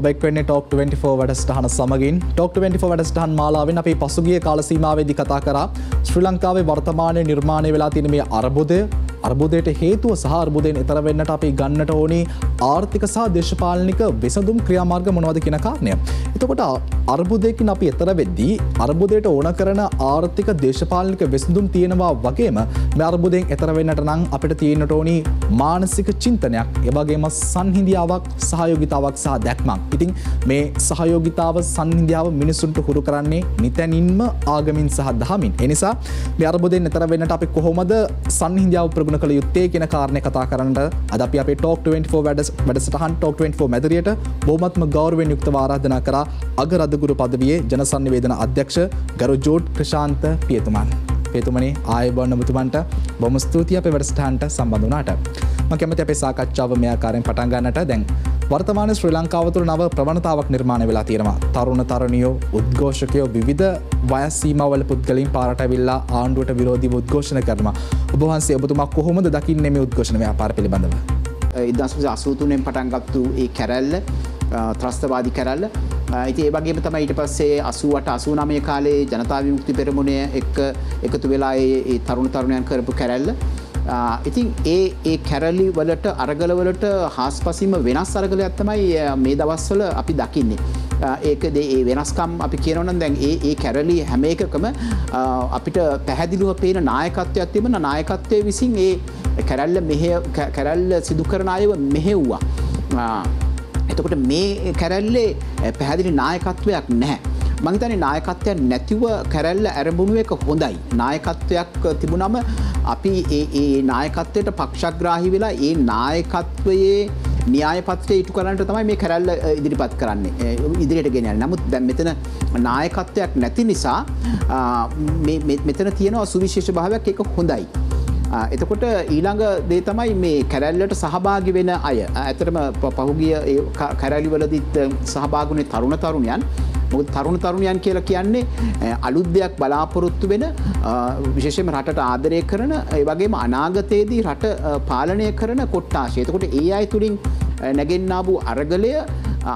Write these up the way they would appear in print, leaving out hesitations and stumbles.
ඔබ එක්වෙන්නේ ටොක් 24 වැඩසටහන සමගින් ටොක් 24 වැඩසටහන් මාලාවෙන් අපි පසුගිය කාල සීමාවේදී කතා කරා ශ්‍රී ලංකාවේ වර්තමානයේ නිර්මාණය වෙලා තියෙන මේ අර්බුදයට හේතුව සහ අර්බුදයෙන් එතර වෙන්නට අපි ගන්නට ඕනි ආර්ථික සහ දේශපාලනික විසඳුම් ක්‍රියාමාර්ග මොනවද කියන කාරණය. එතකොට අර්බුදයකින් අපි එතර වෙද්දී අර්බුදයට ඕන කරන ආර්ථික දේශපාලනික විසඳුම් තියෙනවා වගේම මේ අර්බුදයෙන් එතර වෙන්නට නම් අපිට තියෙන්නට ඕනි මානසික චින්තනයක්, ඒ වගේම සංහිඳියාවක්, සහයෝගිතාවක් සහ දැක්මක්. ඉතින් මේ සහයෝගිතාව, සංහිඳියාව මිනිසුන්ට හුරු කරන්නේ නිතැනින්ම ආගමින් සහ දහමින්. ඒ නිසා මේ අර්බුදයෙන් එතර වෙන්නට අපි කොහොමද සංහිඳියාව ප්‍රගුණ කළ යුත්තේ කියන කාරණය කතා කරන්නට අද අපි අපේ ටොක් 24 වැඩසටහන් ටොක් 24 මැදිරියට බොහොමත්ම ගෞරවයෙන් යුක්තව ආරාධනා කරා අගරදගුරු පදවියේ ජනසන්නිවේදන අධ්‍යක්ෂ ගරු ජෝඩ් ක්‍රිෂාන්ත පියතුමන්. පියතුමනි ආයුබෝවන් ඔබතුමන්ට බොහොම ස්තුතියි අපේ වැඩසටහනට සම්බන්ධ වුණාට. මම කැමති අපේ සාකච්ඡාව මේ ආකාරයෙන් පටන් ගන්නට. දැන් වර්තමාන ශ්‍රී ලංකාව තුළ නව ප්‍රවණතාවක් නිර්මාණය වෙලා තියෙනවා. තරුණ තරුණියෝ, උද්ඝෝෂකයෝ විවිධ වයස් සීමාවල පුද්ගලයන් පාරට ඇවිල්ලා ආණ්ඩුවට විරෝධීව උද්ඝෝෂණ කරනවා. ඔබ වහන්සේ ඔබතුමා කොහොමද දකින්නේ මේ උද්ඝෝෂණ ව්‍යාපාර පිළිබඳව? 1983 පටන් ගත්තු ඒ කැරැල්ල ත්‍රස්තවාදී කැරැල්ල. ඉතින් ඒ වගේම තමයි ඊට පස්සේ 88 89 කාලේ ජනතා විමුක්ති පෙරමුණේ එකතු වෙලා ඒ තරුණ තරුණයන් කරපු කැරැල්ල. ඉතින් ඒ කැරලි වලට අරගල වලට හාස්පසින්ම වෙනස් අරගලයක් තමයි මේ දවස්වල අපි දකින්නේ. ඒකද ඒ වෙනස්කම් අපි කියනවා නම් දැන් ඒ කැරලි හැම එකකම අපිට පැහැදිලිව පේන නායකත්වයක් තිබෙන නායකත්වයේ විසින් ඒ කැරල්ල සිදු කරන අයව මෙහෙව්වා. එතකොට මේ කැරල්ලේ පැහැදිලි නායකත්වයක් නැහැ. මම හිතන්නේ නායකත්වයක් නැතිව කැරැල්ල ආරම්භුණු එක හොඳයි. නායකත්වයක් තිබුණම අපි ඒ නායකත්වයට පක්ෂග්‍රාහී වෙලා ඒ නායකත්වයේ න්‍යාය පත්‍රය ඉටු කරන්නට තමයි මේ කැරැල්ල ඉදිරිපත් කරන්නේ. ඉදිරියට ගෙන යන්නේ. නමුත් දැන් මෙතන නායකත්වයක් නැති නිසා මෙතන තියෙන සුවිශේෂ භාවයක් ඒක හොඳයි. එතකොට ඊළඟ දේ තමයි මේ කැරැල්ලට සහභාගී වෙන අය. ඇත්තටම පහුගිය ඒ කැරැලි වලදීත් සහභාගී වුණේ තරුණ තරුණයන්. මොකද තරුණ තරුණයන් කියලා කියන්නේ අලුත් දෙයක් බලාපොරොත්තු වෙන, විශේෂයෙන්ම රටට ආදරය කරන, ඒ වගේම අනාගතයේදී රට පාලනය කරන කොට්ටාශය. එතකොට ඒ අය තුලින් නැගෙන්නා වූ අරගලය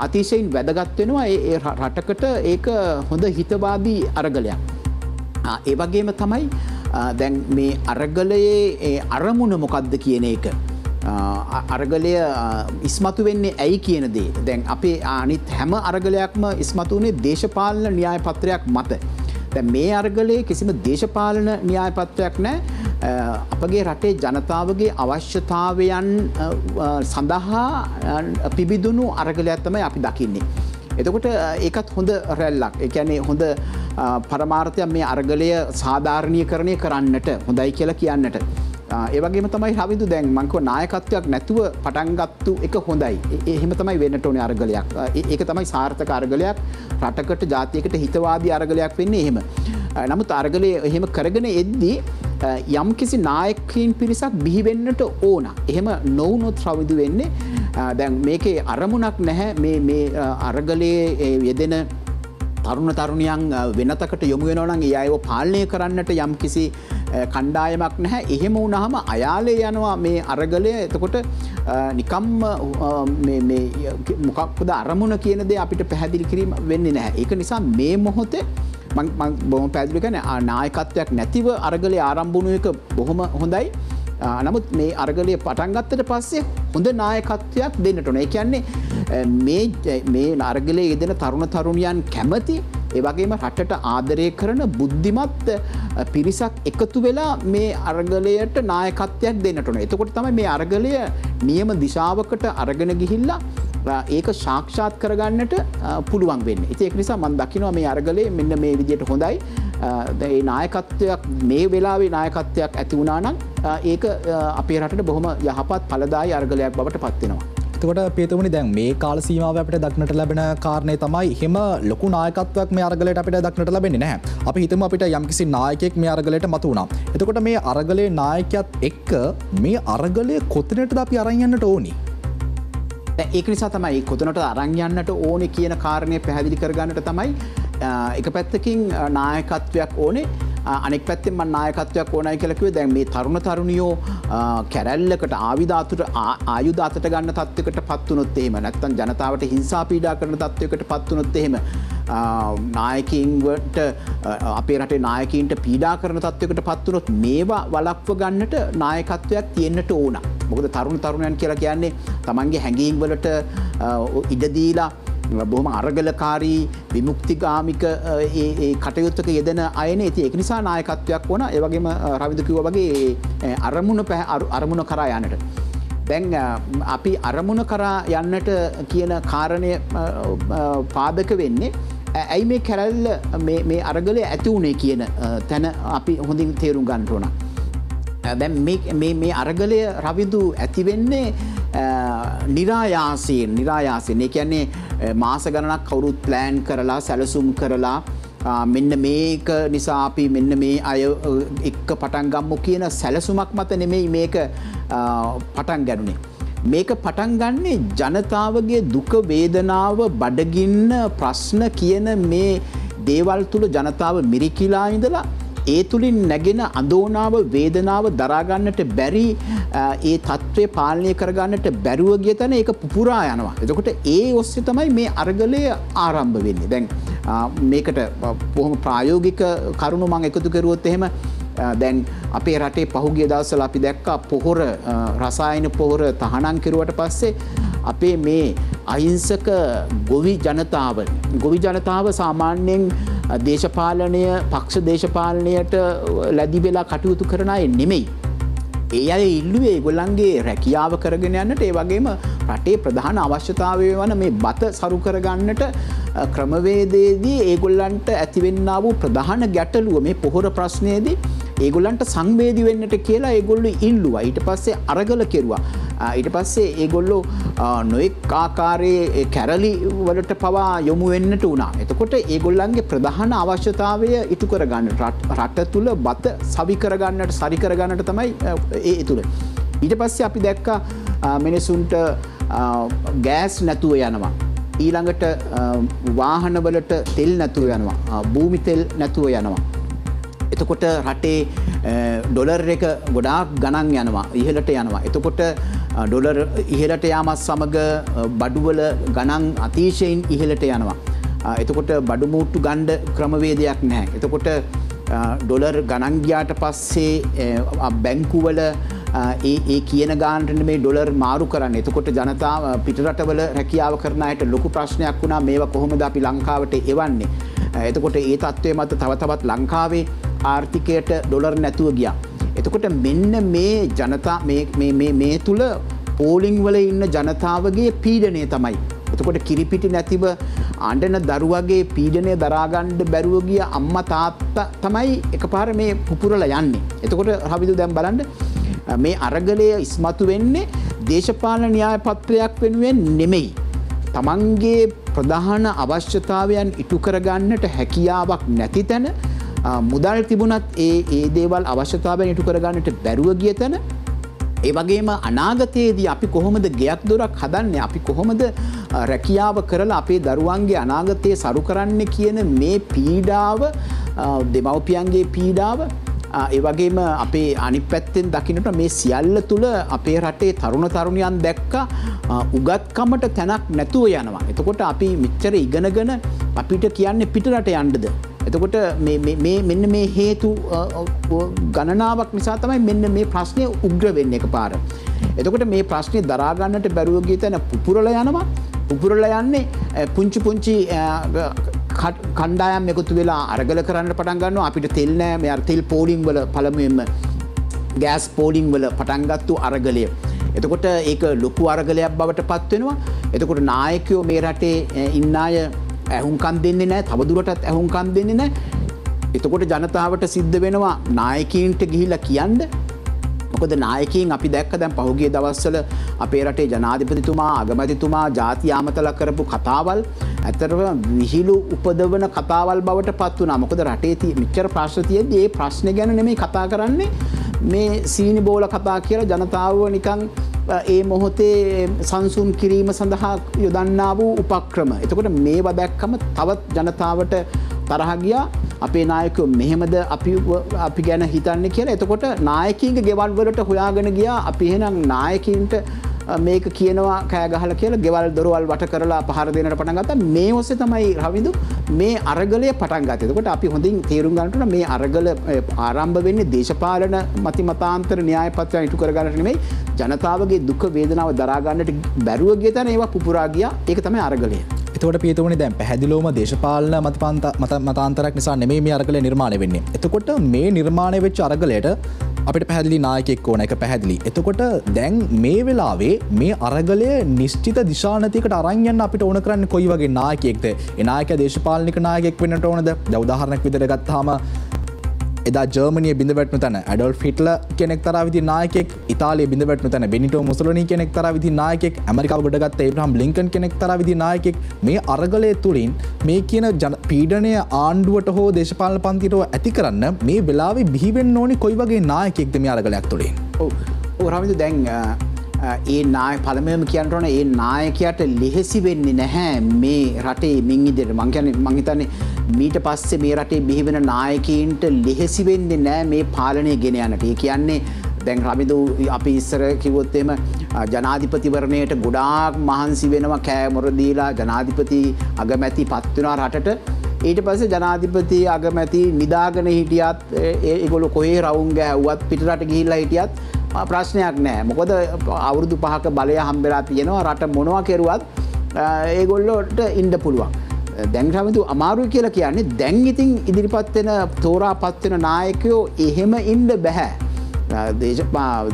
අතිශයින් වැදගත් වෙනවා. ඒ රටකට ඒක හොඳ හිතවාදී අරගලයක්. ඒ වගේම තමයි දැන් මේ අරගලයේ අරමුණ මොකක්ද කියන එක. අරගලය ඉස්මතු වෙන්නේ ඇයි කියන දේ. දැන් අපේ අනිත් හැම අරගලයක්ම ඉස්මතු වුණේ දේශපාලන න්‍යාය පත්‍රයක් මත. දැන් මේ අරගලයේ කිසිම දේශපාලන න්‍යාය පත්‍රයක් නැහැ. අපගේ රටේ ජනතාවගේ අවශ්‍යතාවයන් සඳහා පිබිදුණු අරගලයක් තමයි අපි දකින්නේ. එතකොට ඒකත් හොඳ රැල්ලක්. ඒ කියන්නේ හොඳ පරමාර්ථයක් මේ අරගලය සාධාරණීකරණය කරන්නට හොඳයි කියලා කියන්නට. ඒ වගේම තමයි රවිදු දැන් මම කිව්වා නායකත්වයක් නැතුව පටන් ගත්තු එක හොඳයි. එහෙම තමයි වෙන්නට ඕනේ අරගලයක්. ඒක තමයි සාර්ථක අරගලයක්. රටකට ජාතියකට හිතවාදී අරගලයක් වෙන්නේ එහෙම. නමුත් අරගලය එහෙම කරගෙන එද්දී යම් කිසි නායකයින් පිරිසක් බිහි වෙන්නට ඕන. එහෙම නොවුනොත් රවිදු වෙන්නේ දැන් මේකේ අරමුණක් නැහැ. මේ අරගලයේ යෙදෙන තරුණ තරුණියන් වෙනතකට යොමු වෙනවා නම් ඒ අයව පාලනය කරන්නට යම් කිසි කණ්ඩායමක් නැහැ. එහෙම වුණාම අයාලේ යනවා මේ අරගලය. එතකොට නිකම්ම මේ මොකක්ද අරමුණ කියන දේ අපිට පැහැදිලි කිරීම වෙන්නේ නැහැ. ඒක නිසා මේ මොහොතේ මම බොහොම පැහැදිලි කියන්නේ නායකත්වයක් නැතිව අරගලේ ආරම්භ වුණු එක බොහොම හොඳයි. නමුත් මේ අරගලය පටන් ගත්තට පස්සේ හොඳ නායකත්වයක් දෙන්නට ඕනේ. ඒ කියන්නේ මේ අරගලයේ යෙදෙන තරුණ තරුණියන් කැමති, ඒ වගේම රටට ආදරය කරන බුද්ධිමත් පිරිසක් එකතු වෙලා මේ අරගලයට නායකත්වයක් දෙන්නට ඕනේ. එතකොට තමයි මේ අරගලය නියම දිශාවකට අරගෙන ගිහිල්ලා ඒක සාක්ෂාත් කරගන්නට පුළුවන් වෙන්නේ. ඒක නිසා මම දකිනවා මේ අරගලයේ මෙන්න මේ විදිහට හොඳයි. ඒ නායකත්වයක් මේ වෙලාවේ නායකත්වයක් ඇති වුණා නම් ඒක අපේ රටට බොහොම යහපත් ඵලදායී අරගලයක් බවට පත් වෙනවා. එතකොට පියතුමනි දැන් මේ කාල සීමාව අපිට දක්නට ලැබෙන කාරණේ තමයි හිම ලොකු නායකත්වයක් මේ අරගලයට අපිට දක්නට ලැබෙන්නේ නැහැ. අපි හිතමු අපිට යම්කිසි නායකයෙක් මේ අරගලයට මතු වුණා. එතකොට මේ අරගලයේ නායකයාත් එක්ක මේ අරගලය කොතැනටද අපි අරන් යන්නට ඕනි? ඒක නිසා තමයි කොතනට අරන් යන්නට ඕනේ කියන කාරණේ පැහැදිලි කරගන්නට තමයි එක පැත්තකින් නායකත්වයක් ඕනේ. අනෙක් පැත්තෙන් මම නායකත්වයක් ඕනයි කියලා කිව්වේ. දැන් මේ තරුණ තරුණියෝ කැරැල්ලකට ආයුධ අතට ගන්න තත්වයකටපත් වුණොත් එහෙම නැත්නම් ජනතාවට හිංසා පීඩා කරන තත්වයකටපත් වුණොත් එහෙම නායකයින්ට අපේ රටේ නායකයින්ට පීඩා කරන තත්වයකටපත් වුණොත් මේවා වළක්ව ගන්නට නායකත්වයක් තියෙන්නට ඕන. මොකද තරුණ තරුණයන් කියලා කියන්නේ තමන්ගේ හැඟීම් වලට ඉඩ දීලා බොහොම අරගලකාරී විමුක්තිගාමික ඒ කටයුත්තක යෙදෙන අයනේ. ඉතින් ඒක නිසා නායකත්වයක් ඕන. ඒ වගේම රවිදු කිව්වා වගේ අරමුණ කරා යන්නට. දැන් අපි අරමුණ කරා යන්නට කියන කාරණය පාදක වෙන්නේ ඇයි මේ කැරැල්ල මේ අරගලය ඇති වුණේ කියන තැන අපි හොඳින් තේරුම් ගන්න ඕන. දැන් මේ අරගලය රවිදු ඇති වෙන්නේ නිරායාසයෙන්. ඒ කියන්නේ මාස ගණනක් කවුරුත් ප්ලෑන් කරලා සැලසුම් කරලා මෙන්න මේක නිසා අපි මෙන්න මේ අය එක්ක පටන් ගමු කියන සැලසුමක් මත නෙමෙයි මේක පටන් ගන්නුනේ. මේක පටන් ගන්නේ ජනතාවගේ දුක වේදනාව බඩගින්න ප්‍රශ්න කියන මේ දේවල් තුල ජනතාව මිරිකිලා ඉඳලා ඒ තුලින් නැගෙන අඳෝනාව වේදනාව දරා ගන්නට බැරි ඒ තත්ත්වය පාලනය කර ගන්නට බැරුව ගිය තැන ඒක පුපුරා යනවා. එතකොට ඒ ඔස්සේ තමයි මේ අරගලය ආරම්භ වෙන්නේ. දැන් මේකට බොහොම ප්‍රායෝගික කරුණු මම එකතු කරුවොත් එහෙම දැන් අපේ රටේ පහුගිය දවස්වල අපි දැක්කා පොහොර රසායන පොහොර තහනම් කෙරුවට පස්සේ අපේ මේ අහිංසක ගොවි ජනතාව සාමාන්‍යයෙන් දේශපාලනය පක්ෂ දේශපාලනයට ලැබි වෙලා කටයුතු කරන අය නෙමෙයි. ඒ අය ඉල්ලුවේ ඒගොල්ලන්ගේ රැකියාව කරගෙන යන්නට, ඒ වගේම රටේ ප්‍රධාන අවශ්‍යතාවය වන මේ බත සරු කරගන්නට ක්‍රමවේදයේදී ඒගොල්ලන්ට ඇතිවෙන්නා වූ ප්‍රධාන ගැටලුව මේ පොහොර ප්‍රශ්නයේදී ඒගොල්ලන්ට සංවේදී වෙන්නට කියලා ඒගොල්ලෝ ඉල්ලුවා. ඊට පස්සේ අරගල කෙරුවා. ඊට පස්සේ ඒගොල්ලෝ නොඑක් ආකාරයේ කැරලි වලට පවා යොමු වෙන්නට උනා. එතකොට ඒගොල්ලන්ගේ ප්‍රධාන අවශ්‍යතාවය ඉටු කරගන්න රට තුල බත සවි කරගන්නට සරි කරගන්නට තමයි ඒ තුල. ඊට පස්සේ අපි දැක්කා මිනිසුන්ට ගෑස් නැතුව යනවා. ඊළඟට වාහනවලට තෙල් නැතුව යනවා. භූමි තෙල් නැතුව යනවා. එතකොට රටේ ඩොලර් එක ගොඩාක් ගණන් යනවා, ඉහළට යනවා. එතකොට ඩොලර් ඉහළට යාමත් සමග බඩුවල ගණන් අතිශයින් ඉහළට යනවා. එතකොට බඩු මුට්ටු ගන්න ක්‍රමවේදයක් නැහැ. එතකොට ඩොලර් ගණන් ගියාට පස්සේ බැංකුවල ඒ කියන ගානට නෙමෙයි ඩොලර් මාරු කරන්නේ. එතකොට ජනතාව පිටරටවල රැකියාව කරන අයට ලොකු ප්‍රශ්නයක් වුණා. මේවා කොහොමද අපි ලංකාවට එවන්නේ? එතකොට ඒ තත්ත්වය මත තව තවත් ලංකාවේ ආර්ථිකයට ඩොලර් නැතුව ගියා. එතකොට මෙන්න මේ ජනතා මේ තුල පෝලිං වල ඉන්න ජනතාවගේ පීඩනය තමයි. එතකොට කිරිපිටි නැතිව අඬන දරුවගේ පීඩනය දරා ගන්න බැරුව ගිය අම්මා තාත්තා තමයි එකපාර මේ පුපුරලා යන්නේ. එතකොට රවිදු දැන් බලන්න මේ අරගලය ඉස්මතු වෙන්නේ දේශපාලන න්‍යාය පත්‍රයක් වෙනුවෙන් නෙමෙයි. තමන්ගේ ප්‍රධාන අවශ්‍යතාවයන් ඉටු කරගන්නට හැකියාවක් නැති තැන, මුදල් තිබුණත් ඒ දේවල් අවශ්‍යතාවයන් ඉටු කරගන්නට බැරුව ගිය තැන, ඒ වගේම අනාගතයේදී අපි කොහොමද ගෙයක් දොරක් හදන්නේ, අපි කොහොමද රැකියාව කරලා අපේ දරුවන්ගේ අනාගතය සරු කරන්නේ කියන මේ පීඩාව, දෙමව්පියන්ගේ පීඩාව, ඒ වගේම අපේ අනිත් පැත්තෙන් දකින්නට මේ සියල්ල තුල අපේ රටේ තරුණ තරුණියන් දැක්කා උගත්කමට තැනක් නැතුව යනවා. එතකොට අපි මෙච්චර ඉගෙනගෙන අපිට කියන්නේ පිටරට යන්නද? එතකොට මෙන්න මේ හේතු ගණනාවක් නිසා තමයි මෙන්න මේ ප්‍රශ්නේ උග්‍ර වෙන්නේ එකපාර. එතකොට මේ ප්‍රශ්නේ දරා ගන්නට බැරුව ගිය තැන පුපුරලා යනවා. පුපුරලා යන්නේ පුංචි කණ්ඩායම් එකතු වෙලා අරගල කරන්න පටන් ගන්නවා. අපිට තෙල් නෑ. මේ තෙල් පෝලිං වල පළමුවෙන්ම ගෑස් පෝලිං වල පටන් ගත්තු අරගලය. එතකොට ඒක ලොකු අරගලයක් බවට පත් වෙනවා. එතකොට නායකයෝ මේ රටේ ඉන්න අය ඇහුම්කන් දෙන්නේ නැහැ. තවදුරටත් ඇහුම්කන් දෙන්නේ නැහැ. එතකොට ජනතාවට සිද්ධ වෙනවා නායකයින්ට ගිහිල්ලා කියන්න. මොකද නායකයින් අපි දැක්ක දැන් පහුගිය දවස්වල අපේ රටේ ජනාධිපතිතුමා, අගමැතිතුමා ජාති ආමතලා කරපු කතාවල් ඇත්තටම විහිළු උපදවන කතාවල් බවට පත් වුණා. මොකද රටේ මෙච්චර ප්‍රශ්න තියෙද්දි ඒ ප්‍රශ්න ගැන නෙමෙයි කතා කරන්නේ. මේ සීනි බෝල කතා කියලා ජනතාව නිකන් ඒ මොහොතේ සංසුන් කිරීම සඳහා යොදන්නා වූ උපක්‍රම. එතකොට මේවා දැක්කම තවත් ජනතාවට තරහ ගියා අපේ නායකයෝ මෙහෙමද අපි ගැන හිතන්නේ කියලා. එතකොට නායකයින්ගේ ගෙවල් වලට හොයාගෙන ගියා අපි එහෙනම් නායකයින්ට මේක කියනවා කෑ ගහලා කියලා ගෙවල් දොරවල් වට කරලා පහර දෙන්නට පටන් ගත්තා. මේ ඔස්සේ තමයි රවිදු මේ අරගලය පටන් ගත්තේ. එතකොට අපි හොඳින් තේරුම් ගන්නට ඕන මේ අරගල ආරම්භ වෙන්නේ දේශපාලන මතිමතාන්තර න්‍යාය පත්‍රය ඉටු කර ගන්නට නෙමෙයි ජනතාවගේ දුක වේදනාව දරා ගන්නට බැරුව ගිය තැන ඒවා පුපුරා ගියා. ඒක තමයි අරගලය. එතකොට පියතුමනි දැන් පැහැදිලිවම දේශපාලන මතාන්තරයක් නිසා නෙමෙයි මේ අරගලය නිර්මාණය වෙන්නේ. එතකොට මේ නිර්මාණය වෙච්ච අරගලයට අපිට පැහැදිලි නායකයෙක් ඕන එක පැහැදිලි. එතකොට දැන් මේ වෙලාවේ මේ අරගලය නිශ්චිත දිශානතියකට අරන් යන්න අපිට ඕන කරන්නේ කොයි වගේ නායකයෙක්ද? ඒ නායකයා දේශපාලනික නායකයෙක් වෙන්නට ඕනද? දැන් උදාහරණයක් විදිහට ගත්තාම එදා ජර්මනිය බිඳවැටුණු තැන ඇඩොල්ෆ් හිට්ලර් කෙනෙක් තරහ විදිහේ නායකයෙක්, ඉතාලිය බිඳවැටුණු තැන බෙනිටෝ මුසොලිනි කෙනෙක් තරහ විදිහේ නායකයෙක්, ඇමරිකාව ගොඩගත්ත ඒබ්‍රහම් ලින්කන් කෙනෙක් තරහ විදිහේ නායකයෙක්. මේ අරගලය තුලින් මේ කියන පීඩනය ආණ්ඩුවට හෝ දේශපාලන පන්තියට ඇති කරන්න මේ වෙලාවේ බිහි වෙන්න ඕනි කොයි වගේ නායකයෙක්ද මේ අරගලයක් තුලින්? ඔව් රවිදු දැන් ඒ පළමුවෙන්ම කියන්න ඕන ඒ නායකයාට ලෙහෙසි වෙන්නේ නැහැ මේ රටේ මින් ඉදිරියට. මං කියන්නේ මං හිතන්නේ මීට පස්සේ මේ රටේ බිහි වෙන නායකයින්ට ලෙහෙසි වෙන්නේ නැහැ මේ පාලනය ගෙන යන්නට. ඒ කියන්නේ දැන් රවිදු අපි ඉස්සර කිව්වොත් එහෙම ජනාධිපතිවරණයට ගොඩාක් මහන්සි වෙනවා කෑමොර දීලා ජනාධිපති අගමැති පත් වෙනවා රටට. ඊට පස්සේ ජනාධිපති අගමැති නිදාගෙන හිටියත් ඒගොල්ලෝ කොහේ රවුම් ගෑවුවත් පිටරට ගිහිල්ලා හිටියත් ප්‍රශ්නයක් නැහැ. මොකද අවුරුදු 5ක බලය හම්බෙලා තියෙනවා. රට මොනවා කෙරුවත් ඒගොල්ලෝට ඉන්න පුළුවන්. දැන් රවිදු අමාරුයි කියලා කියන්නේ දැන් ඉතින් ඉදිරිපත් වෙන තෝරාපත් වෙන නායකයෝ එහෙම ඉන්න බෑ.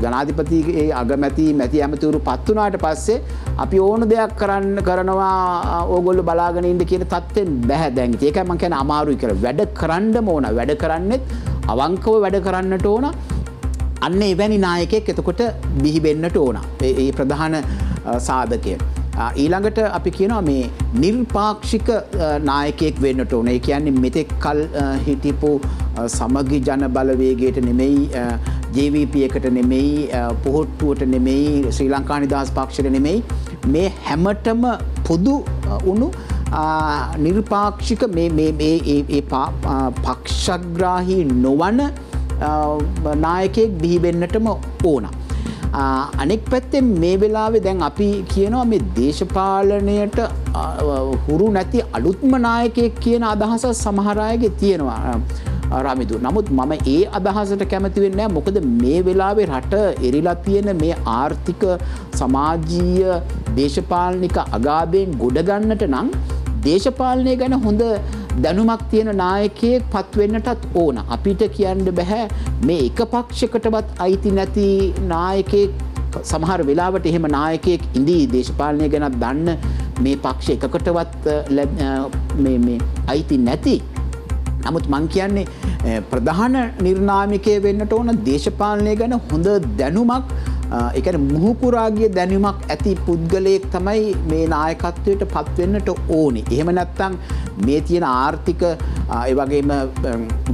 ජනාධිපතිගේ අගමැති මැති ඇමතිවරු පත් වුණාට පස්සේ අපි ඕන දෙයක් කරනවා ඕගොල්ලෝ බලාගෙන ඉන්න කියන තත්ත්වෙන් බෑ දැන්. ඒකයි මම කියන්නේ අමාරුයි කියලා. වැඩ කරන්නම ඕන. වැඩ කරන්නෙත් අවංකව වැඩ කරන්නට ඕන. අන්න එවැනි නායකයෙක් එතකොට බිහි වෙන්නට ඕන. ඒ ප්‍රධාන සාධකය. ඊළඟට අපි කියනවා මේ නිර්පාක්ෂික නායකයෙක් වෙන්නට ඕන. ඒ කියන්නේ මෙතෙක් කල් හිටපු සමගි ජන බලවේගයට නෙමෙයි, JVP එකට නෙමෙයි, පොහොට්ටුවට නෙමෙයි, ශ්‍රී ලංකා නිදහස් පක්ෂයට නෙමෙයි, මේ හැමතෙම පොදු වුණු නිර්පාක්ෂික මේ පක්ෂග්‍රාහී නොවන නායකයෙක් බිහි වෙන්නටම ඕන. අනෙක් පැත්තෙන් මේ වෙලාවේ දැන් අපි කියනවා මේ දේශපාලනයට හුරු නැති අලුත්ම නායකයෙක් කියන අදහස සමහර අයගේ තියෙනවා රමිදු. නමුත් මම ඒ අදහසට කැමති වෙන්නේ නැහැ. මොකද මේ වෙලාවේ රට එරිලා තියෙන මේ ආර්ථික සමාජීය දේශපාලනික අගාධයෙන් ගොඩ ගන්නට නම් දේශපාලනය ගැන හොඳ දැනුමක් තියෙන නායකයෙක් පත් වෙන්නටත් ඕන. අපිට කියන්න බෑ මේ එක පක්ෂයකටවත් අයිති නැති නායකයෙක්. සමහර වෙලාවට එහෙම නායකයෙක් ඉඳී දේශපාලනය ගැන දන්න මේ පක්ෂ එකකටවත් මේ අයිති නැති. නමුත් මං කියන්නේ ප්‍රධාන නිර්නාමිකය වෙන්නට ඕන දේශපාලනය ගැන හොඳ දැනුමක්, ඒ කියන්නේ මුහුකුරාගිය දැනුමක් ඇති පුද්ගලයෙක් තමයි මේ නායකත්වයට පත් වෙන්නට ඕනේ. එහෙම නැත්නම් මේ තියෙන ආර්ථික ඒ වගේම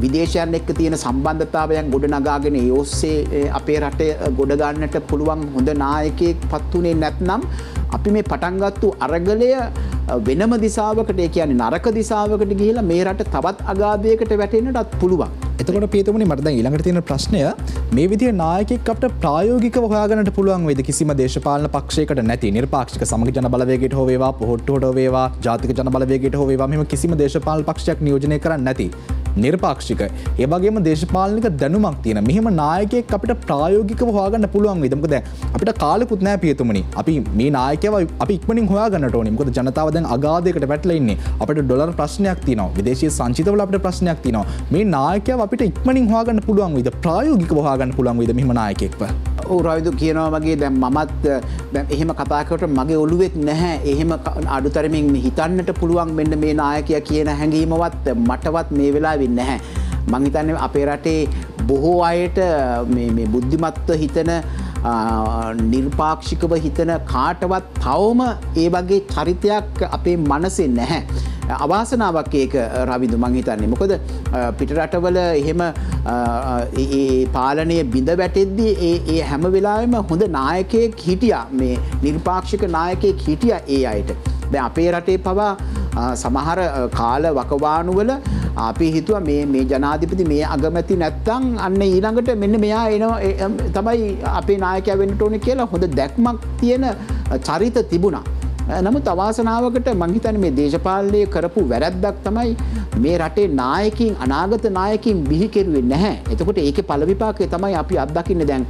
විදේශයන් එක්ක තියෙන සම්බන්ධතාවයන් ගොඩනගාගෙන ඒ ඔස්සේ අපේ රටේ ගොඩ ගන්නට පුළුවන් හොඳ නායකයෙක් පත් උනේ නැත්නම් අපි මේ පටන් ගත්තු අරගලය වෙනම දිශාවකට, ඒ කියන්නේ නරක දිශාවකට ගිහිලා මේ රට තවත් අගාධයකට වැටෙන්නටත් පුළුවන්. එතකොට පියතුමනි මට දැන් ඊළඟට තියෙන ප්‍රශ්නය මේ විදිහේ නායකයෙක් අපිට ප්‍රායෝගිකව හොයාගන්නට පුළුවන් වේද කිසිම දේශපාලන පක්ෂයකට නැති නිර්පාක්ෂික සමගි ජන බලවේගයට හෝ වේවා, පොහොට්ටුවට හෝ වේවා, ජාතික ජන බලවේගයට හෝ වේවා, මෙහෙම කිසිම දේශපාලන පක්ෂයක් නියෝජනය කරන්නේ නැති නිර්පාක්ෂික, ඒ වගේම දේශපාලනික දැනුමක් තියෙන මෙහෙම නායකයෙක් අපිට ප්‍රායෝගිකව හොයාගන්න පුළුවන් වේද? මොකද අපිට කාලෙකුත් නැහැ පියතුමනි. අපි මේ නායකයව අපි ඉක්මනින් හොයාගන්නට ඕනේ. මොකද ජනතාව දැන් අගාධයකට වැටලා ඉන්නේ. අපිට ඩොලර් ප්‍රශ්නයක් තියෙනවා. විදේශීය සංචිතවල අපිට ප්‍රශ්නයක් තියෙනවා. මේ නායකයව අපිට ඉක්මනින් හොයාගන්න පුළුවන් වේද? ප්‍රායෝගිකව හොයාගන්න පුළුවන් වේද මෙහෙම නායකයෙක්ව? ඔව් රවිදු කියනවා වගේ දැන් මමත් දැන් එහෙම කතා කරනකොට මගේ ඔළුවෙත් නැහැ. එහෙම අඩුතරමින් හිතන්නට පුළුවන් මෙන්න මේ නායකයා කියන හැඟීමවත් මටවත් මේ වෙලාවේ නැහැ. මං හිතන්නේ අපේ රටේ බොහෝ අයට මේ බුද්ධිමත්ව හිතන නිර්පාක්ෂිකව හිතන කාටවත් තවම ඒ වගේ චරිතයක් අපේ මනසේ නැහැ. අවාසනාවක් ඒක රවිදු මං හිතන්නේ. මොකද පිටරටවල එහෙම ඒ පාලනය බිඳ වැටෙද්දී ඒ හැම වෙලාවෙම හොඳ නායකයෙක් හිටියා. මේ නිර්පාක්ෂික නායකයෙක් හිටියා ඒ අයට. දැන් අපේ රටේ පවා සමහර කාල වකවානුවල අපි හිතුවා මේ ජනාධිපති මේ අගමැති නැත්තම් අන්න ඊළඟට මෙන්න මෙයා එනවා තමයි අපේ නායකයා වෙන්න ඕනේ කියලා හොඳ දැක්මක් තියෙන චරිත තිබුණා. නමුත් අවාසනාවකට මං හිතන්නේ මේ දේශපාලනය කරපු වැරැද්දක් තමයි මේ රටේ නායකින් අනාගත නායකින් බිහි කෙරුවේ නැහැ. එතකොට ඒකේ පළ විපාකය තමයි අපි අත්දකින්නේ දැන්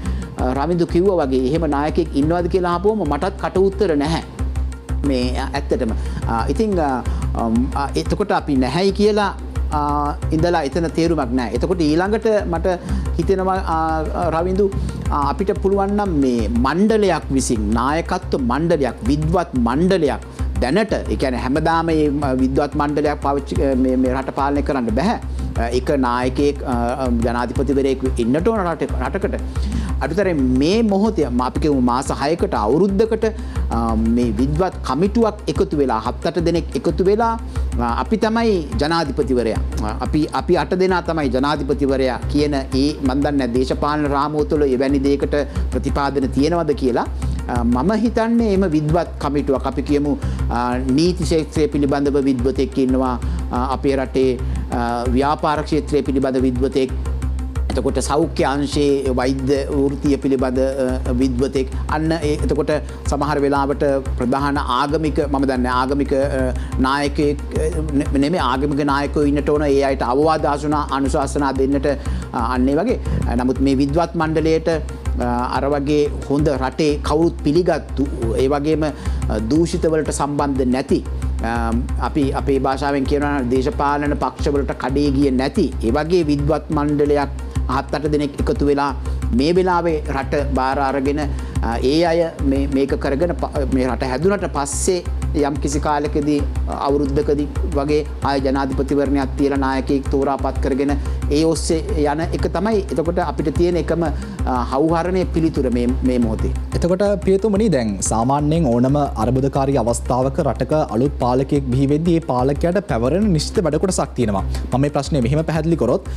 රමින්දු කිව්වා වගේ එහෙම නායකයෙක් ඉන්නවද කියලා අහපුවම මටත් කට උත්තර නැහැ. මේ ඇත්තටම ඉතින් එතකොට අපි නැහැයි කියලා ඉඳලා එතන තේරුමක් නැහැ. එතකොට ඊළඟට මට හිතෙනවා රවින්දු අපිට පුළුවන් නම් මේ මණ්ඩලයක් විසින් නායකත්ව මණ්ඩලයක් විද්වත් මණ්ඩලයක් දැනට ඒ කියන්නේ හැමදාම මේ විද්වත් මණ්ඩලයක් පාවිච්චි මේ රට පාලනය කරන්න බෑ. එක නායකයෙක් ජනාධිපතිවරයෙක් ඉන්නට ඕන රටකට. අදුතරේ මේ මොහොතේ අපි කියමු මාස 6කට අවුරුද්දකට මේ විද්වත් කමිටුවක් එකතු වෙලා 7-8 දෙනෙක් එකතු වෙලා අපි තමයි ජනාධිපතිවරයා. අපි 8 දෙනා තමයි ජනාධිපතිවරයා කියන මම දන්නේ දේශපාලන රාමුව තුළ එවැනි දෙයකට ප්‍රතිපාදන තියෙනවද කියලා. මම හිතන්නේ එම විද්වත් කමිටුවක් අපි කියමු නීති ක්ෂේත්‍රය පිළිබඳව විද්වතෙක් ඉන්නවා අපේ රටේ ව්‍යාපාර ක්ෂේත්‍රය පිළිබඳ විද්වතෙක් එතකොට සෞඛ්‍ය අංශයේ වෛද්‍ය වෘත්තිය පිළිබඳ විද්වතෙක් අන්න එතකොට සමහර වෙලාවට ප්‍රධාන ආගමික මම දන්නේ ආගමික නායකයෙක් නෙමෙයි ආගමික නායකයෝ ඉන්නට ඕන ඒ අයට අවවාද අනුශාසනා දෙන්නට අන්න ඒ වගේ. නමුත් මේ විද්වත් මණ්ඩලයට අර වගේ හොඳ රටේ කවුරුත් පිළිගත්තු ඒ වගේම දූෂිතවලට සම්බන්ධ නැති අපි අපේ භාෂාවෙන් කියනවා දේශපාලන පක්ෂවලට කඩේ ගියේ නැති ඒ වගේ විද්වත් මණ්ඩලයක් 7-8 දෙනෙක් එකතු වෙලා මේ වෙලාවේ රට බාර අරගෙන ඒ අය මේක කරගෙන මේ රට හැදුනට පස්සේ යම් කිසි කාලයකදී අවුරුද්දකදී වගේ ආය ජනාධිපතිවරණයක් තියලා නායකයෙක් තෝරාපත් කරගෙන ඒ ඔස්සේ යන එක තමයි එතකොට අපිට තියෙන එකම හවුහරණයේ පිළිතුර මේ මොහොතේ. එතකොට පියතුමනි දැන් සාමාන්‍යයෙන් ඕනම අර්බුදකාරී අවස්ථාවක රටක අලුත් පාලකයෙක් බිහි වෙද්දී ඒ පාලකයාට පැවරෙන නිශ්චිත වැඩ කොටසක් තියෙනවා. මම මේ ප්‍රශ්නේ මෙහෙම පැහැදිලි කරොත්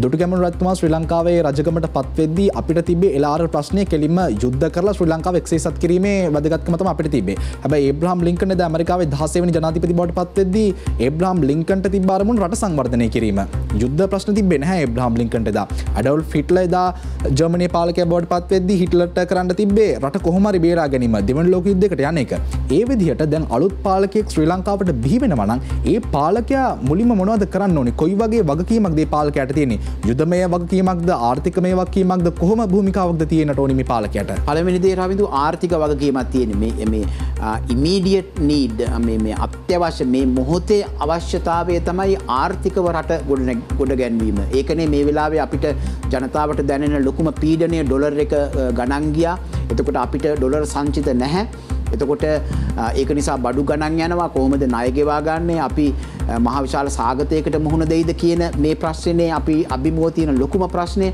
දුටුගැමුණු රජතුමා ශ්‍රී ලංකාවේ රජකමට පත් වෙද්දී අපිට තිබ්බේ එලාර ප්‍රශ්නය කෙලින්ම යුද්ධ කරලා ශ්‍රී ලංකාව එක්සේසත් කිරීමේ වැදගත්කම තමයි අපිට තිබ්බේ. හැබැයි ඒබ්‍රහම් ලින්කන් ද ඇමරිකාවේ 16 වෙනි ජනාධිපති බවට පත් වෙද්දී ඒබ්‍රහම් ලින්කන්ට තිබ්බ අරමුණ රට සංවර්ධනය කිරීම. යුද්ධ ප්‍රශ්න තිබ්බේ නැහැ ඒබ්‍රහම් ලින්කන්ට එදා. ඇඩෝල්ෆ් හිට්ලර් එදා ජර්මනියේ පාලකයා බවට පත් වෙද්දී හිට්ලර්ට කරන්න තිබ්බේ රට කොහොම හරි බේරා ගැනීම දෙවන ලෝක යුද්ධයකට යන එක. ඒ විදිහට දැන් අලුත් පාලකයෙක් ශ්‍රී ලංකාවට බිහි වෙනවා නම් ඒ පාලකයා මුලින්ම මොනවද කරන්න ඕනේ? කොයි වගේ වගකීමක්ද මේ පාලකයාට තියෙන්නේ? යුදමය වගකීමක්ද ආර්ථිකමය වගකීමක්ද කොහොම භූමිකාවක්ද තියෙන්නට ඕනේ මේ පාලකයාට? පළවෙනි දේ රවින්දු ආර්ථික වගකීමක් තියෙන්නේ මේ immediate need මේ අත්‍යවශ්‍ය මේ මොහොතේ අවශ්‍යතාවය තමයි ආර්ථිකව රට ගොඩ ගැන්වීම. ඒකනේ මේ වෙලාවේ අපිට ජනතාවට දැනෙන ලොකුම පීඩනය ඩොලර් එක ගණන් ගියා. එතකොට අපිට ඩොලර් සංචිත නැහැ. එතකොට ඒක නිසා බඩු ගණන් යනවා කොහොමද ණය ගෙවා ගන්නේ අපි මහ විශාල සාගතයකට මුහුණ දෙයිද කියන මේ ප්‍රශ්නේ අපි අභිමුව තියෙන ලොකුම ප්‍රශ්නේ.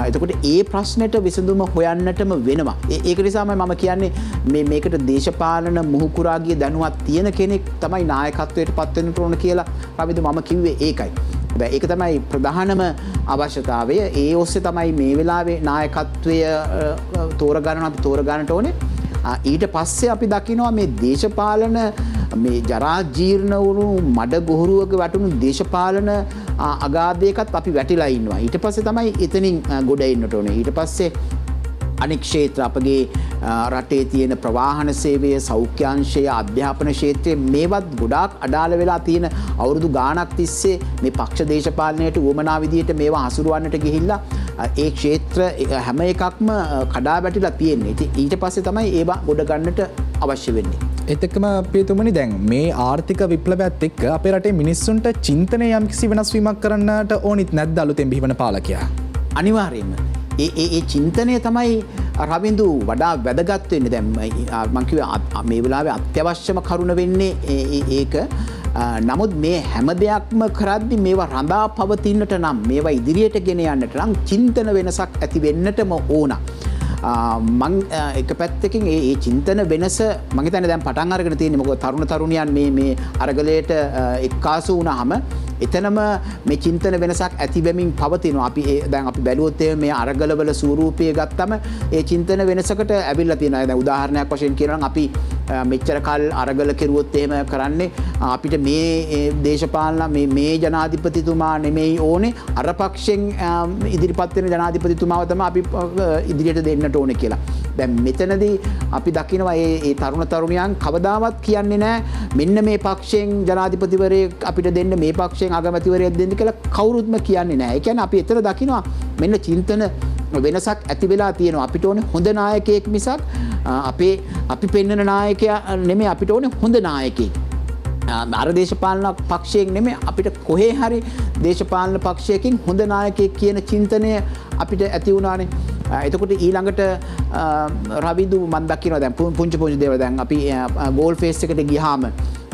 එතකොට ඒ ප්‍රශ්නෙට විසඳුම හොයන්නටම වෙනවා. ඒක නිසාමයි මම කියන්නේ මේකට දේශපාලන මුහුකුරා ගිය දැනුවත් තියෙන කෙනෙක් තමයි නායකත්වයට පත් වෙන්න ඕන කියලා රවිදු මම කිව්වේ ඒකයි. හැබැයි ඒක තමයි ප්‍රධානම අවශ්‍යතාවය. ඒ ඔස්සේ තමයි මේ වෙලාවේ නායකත්වය තෝරගන්නට ඕනේ. ඊට පස්සේ අපි දකිනවා මේ දේශපාලන මේ ජරා ජීර්ණ වුණු මඩ ගොහරුවක වැටුණු දේශපාලන අගාධයකත් අපි වැටිලා ඉන්නවා. ඊට පස්සේ තමයි එතනින් ගොඩ එන්නට ඕනේ. ඊට පස්සේ අනෙක් ක්ෂේත්‍ර අපගේ රටේ තියෙන ප්‍රවාහන සේවය, සෞඛ්‍ය අංශය, අධ්‍යාපන ක්ෂේත්‍රයේ මේවත් ගොඩාක් අඩාල වෙලා තියෙන අවුරුදු ගාණක් තිස්සේ මේ පක්ෂ දේශපාලනයට උවමනා විදියට මේවා හසුරුවන්නට ගිහිල්ලා ඒ ක්ෂේත්‍ර හැම එකක්ම කඩා වැටිලා තියෙන්නේ. ඊට පස්සේ තමයි ඒවා ගොඩ ගන්නට අවශ්‍ය වෙන්නේ. ඒත් එක්කම පියතුමනි දැන් මේ ආර්ථික විප්ලවයත් එක්ක අපේ රටේ මිනිස්සුන්ට චින්තනය යම්කිසි වෙනස් වීමක් කරන්නට ඕනිත් නැද්ද අලුතෙන් බිහිවන පාලකයා? අනිවාර්යයෙන්ම ඒ චින්තනය තමයි රවින්දු වඩා වැදගත් වෙන්නේ. දැන් මම කිව්වා මේ වෙලාවේ අත්‍යවශ්‍යම කරුණ වෙන්නේ ඒක. නමුත් මේ හැම දෙයක්ම කරද්දි මේවා රඳා පවතින්නට නම් මේවා ඉදිරියට ගෙන යන්නට නම් චින්තන වෙනසක් ඇති වෙන්නටම ඕන. මං එක පැත්තකින් ඒ චින්තන වෙනස මම හිතන්නේ දැන් පටන් අරගෙන තියෙන්නේ. මොකද තරුණ තරුණියන් මේ අරගලයට එක්කාසු වුණාම එතනම මේ චින්තන වෙනසක් ඇති වෙමින් පවතිනවා. අපි දැන් අපි බැලුවොත් මේ අරගලවල ස්වරූපය ගත්තම ඒ චින්තන වෙනසකට ඇවිල්ලා තියෙනවා. දැන් උදාහරණයක් වශයෙන් කියනවා නම් අපි මෙච්චර කල් අරගල කෙරුවොත් එහෙම කරන්නේ අපිට මේ දේශපාලන මේ ජනාධිපතිතුමා නෙමෙයි ඕනේ අර පක්ෂෙන් ඉදිරිපත් වෙන ජනාධිපතිතුමාව තමයි අපි ඉදිරියට දෙන්නට ඕනේ කියලා. දැන් මෙතනදී අපි දකිනවා මේ තරුණ තරුණියන් කවදාවත් කියන්නේ නැහැ මෙන්න මේ පක්ෂයෙන් ජනාධිපතිවරයෙක් අපිට දෙන්න මේ පක්ෂයෙන් අගමැතිවරයෙක් දෙන්න කියලා කවුරුත්ම කියන්නේ නැහැ. ඒ කියන්නේ අපි එතන දකිනවා මෙන්න චින්තන වෙනසක් ඇති වෙලා තියෙනවා. අපිට ඕනේ හොඳ නායකයෙක් මිසක් අපි පෙන්වන නායකයා නෙමෙයි අපිට ඕනේ හොඳ නායකයෙක්. අර දේශපාලන පක්ෂයෙන් නෙමෙයි අපිට කොහේ හරි දේශපාලන පක්ෂයකින් හොඳ නායකයෙක් කියන චින්තනය අපිට ඇති වුණානේ. එතකොට ඊළඟට රවිදු මම දකිනවා දැන් පුංචි දේවල් දැන් අපි ගෝල් ෆේස් එකට ගියාම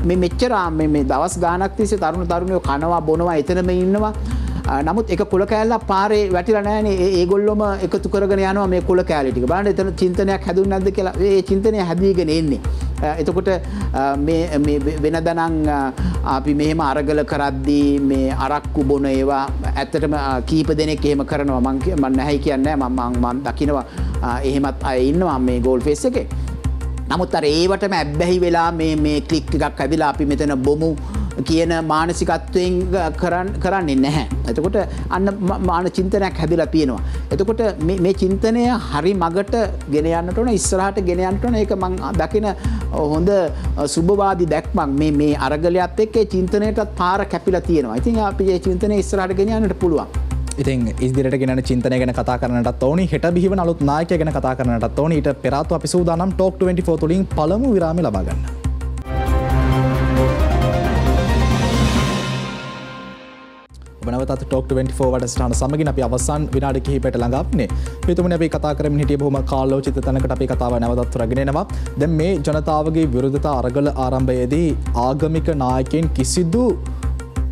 මේ මෙච්චර මේ දවස් ගාණක් තිස්සේ තරුණ තරුණියෝ කනවා බොනවා එතනම ඉන්නවා. නමුත් එක කුල කෑල්ලක් පාරේ වැටිලා නැහැනේ. ඒගොල්ලොම එකතු කරගෙන යනවා මේ කුල කෑලි ටික. බලන්න එතන චින්තනයක් හැදුන්නේ නැද්ද කියලා. ඒ චින්තනය හැදීගෙන එන්නේ. එතකොට මේ වෙනදනම් අපි මෙහෙම අරගල කරද්දී මේ අරක්කු බොන ඒවා ඇත්තටම කීප දෙනෙක් එහෙම කරනවා. මම නැහැ කියන්නේ නැහැ. මම දකිනවා එහෙමත් අය ඉන්නවා මේ ගෝල් ෆේස් එකේ. නමුත් අර ඒවටම ඇබ්බැහි වෙලා මේ ක්ලික් එකක් ඇවිලා අපි මෙතන බොමු කියන මානසිකත්වයෙන් කරන්නේ නැහැ. එතකොට අන්න මාන චින්තනයක් හැදිලා තියෙනවා. එතකොට මේ චින්තනය හරි මගට ගෙන යන්නට ඕන ඉස්සරහට ගෙන යන්නට ඕන. ඒක මම දකින හොඳ සුබවාදී දැක්මක් මේ අරගලයත් එක්ක ඒ චින්තනයටත් පාර කැපිලා තියෙනවා. ඉතින් අපි මේ චින්තනය ඉස්සරහට ගෙන යන්නට පුළුවන්. ඉතින් ඉදිරියට ගෙනන චින්තනය ගැන කතා කරන්නටත් ඕනි හෙට බිහිවන අලුත් නායකයෙක් ගැන කතා කරන්නටත් ඕනි. ඊට පෙර ආතුව අපි සූදානම් ටෝක් 24 තුලින් පළමු විරාමය ලබා ගන්න. ඔබනවතත් ටෝක් 24 වැඩසටහන සමගින් අපි අවසන් විනාඩි කිහිපයකට ළඟ අපනේ. පිටුමනේ අපි කතා කරමින් හිටිය බොහොම කාලෝචිත තැනකට අපි කතාව නැවතත් රැගෙන එනවා. දැන් මේ ජනතාවගේ විරෝධතා අරගල ආරම්භයේදී ආගමික නායකයන් කිසිදු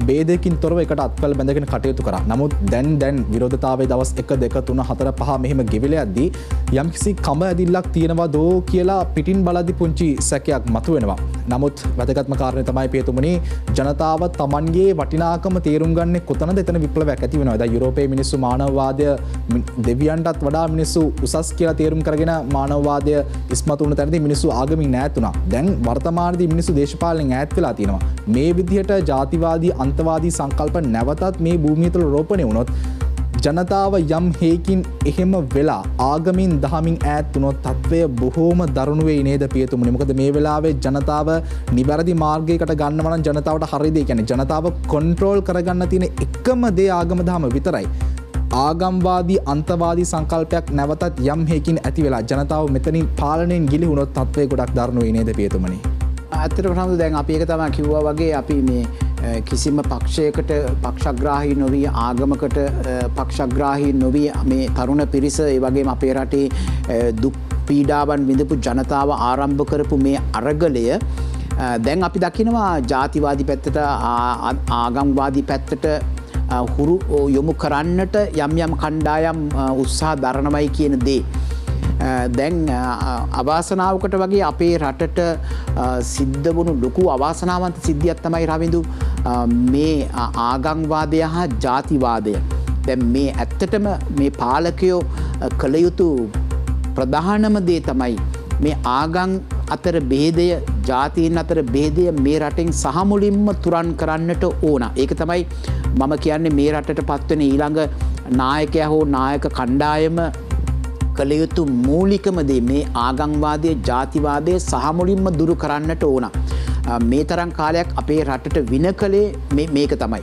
බේදකින් තොරව එකට අත්වල බැඳගෙන කටයුතු කරා. නමුත් දැන් විරෝධතාවයේ දවස් 1 2 3 4 5 මෙහෙම ගෙවිලා යද්දී යම්කිසි කම ඇදිල්ලක් තියෙනවා දෝ කියලා පිටින් බලද්දී පුංචි සැකයක් මතුවෙනවා. නමුත් වැදගත්ම කාරණේ තමයි පියතුමනි ජනතාව Tamanගේ වටිනාකම තේරුම් ගන්නේ කොතනද එතන විප්ලවයක් ඇති වෙනවා. දැන් යුරෝපයේ මිනිස්සු මානවවාදය දෙවියන්ටත් වඩා මිනිස්සු උසස් කියලා තේරුම් කරගෙන මානවවාදය ඉස්මතු වුණ තැනදී මිනිස්සු ආගමින් ඈත් වුණා. දැන් වර්තමානයේදී මිනිස්සු දේශපාලනෙන් ඈත් වෙලා තියෙනවා. මේ විදිහට ජාතිවාදී අන්තවාදී සංකල්ප නැවතත් මේ භූමිය තුළ රෝපණය වුණොත් ජනතාව යම් හේකින් එහෙම වෙලා ආගමින් දහමින් ඈත් වුණොත් තත්ත්වය බොහෝම දරුණු වෙයි නේද පියතුමනි. මොකද මේ වෙලාවේ ජනතාව නිවැරදි මාර්ගයකට ගන්නව නම් ජනතාවට හරියද? ඒ කියන්නේ ජනතාව කන්ට්‍රෝල් කරගන්න තියෙන එකම දේ ආගම දහම විතරයි. ආගම්වාදී අන්තවාදී සංකල්පයක් නැවතත් යම් හේකින් ඇති වෙලා ජනතාව මෙතනින් පාලනයෙන් ගිලිහුණොත් තත්ත්වය ගොඩක් දරුණු වෙයි නේද පියතුමනි. ඇත්තටම දැන් අපි ඒක තමයි කිව්වා වගේ අපි මේ කිසිම පක්ෂයකට පක්ෂග්‍රාහී නොවී ආගමකට පක්ෂග්‍රාහී නොවී මේ තරුණ පිරිස ඒ වගේම අපේ රටේ දුක් පීඩාවන් විඳපු ජනතාව ආරම්භ කරපු මේ අරගලය දැන් අපි දකිනවා ජාතිවාදී පැත්තට ආගම්වාදී පැත්තට හුරු යොමු කරන්නට යම් කණ්ඩායම් උත්සාහ දරනවයි කියන දේ දැන් අවාසනාවකට වගේ අපේ රටට සිද්ධ වුණු ලොකු අවාසනාවන්ත සිද්ධියක් තමයි රවිඳු මේ ආගම්වාදය හා ජාතිවාදය. දැන් මේ ඇත්තටම මේ පාලකයෝ කළ යුතු ප්‍රධානම දේ තමයි මේ ආගම් අතර භේදය ජාතීන් අතර භේදය මේ රටෙන් සහ මුලින්ම තුරන් කරන්නට ඕන. ඒක තමයි මම කියන්නේ මේ රටට පත්වෙන ඊළඟ නායකයා හෝ නායක කණ්ඩායම කළ යුතු මූලිකම දේ මේ ආගම්වාදය ජාතිවාදය සහ මුලින්ම දුරු කරන්නට ඕන. මේ තරම් කාලයක් අපේ රටට වින කළේ මේක තමයි.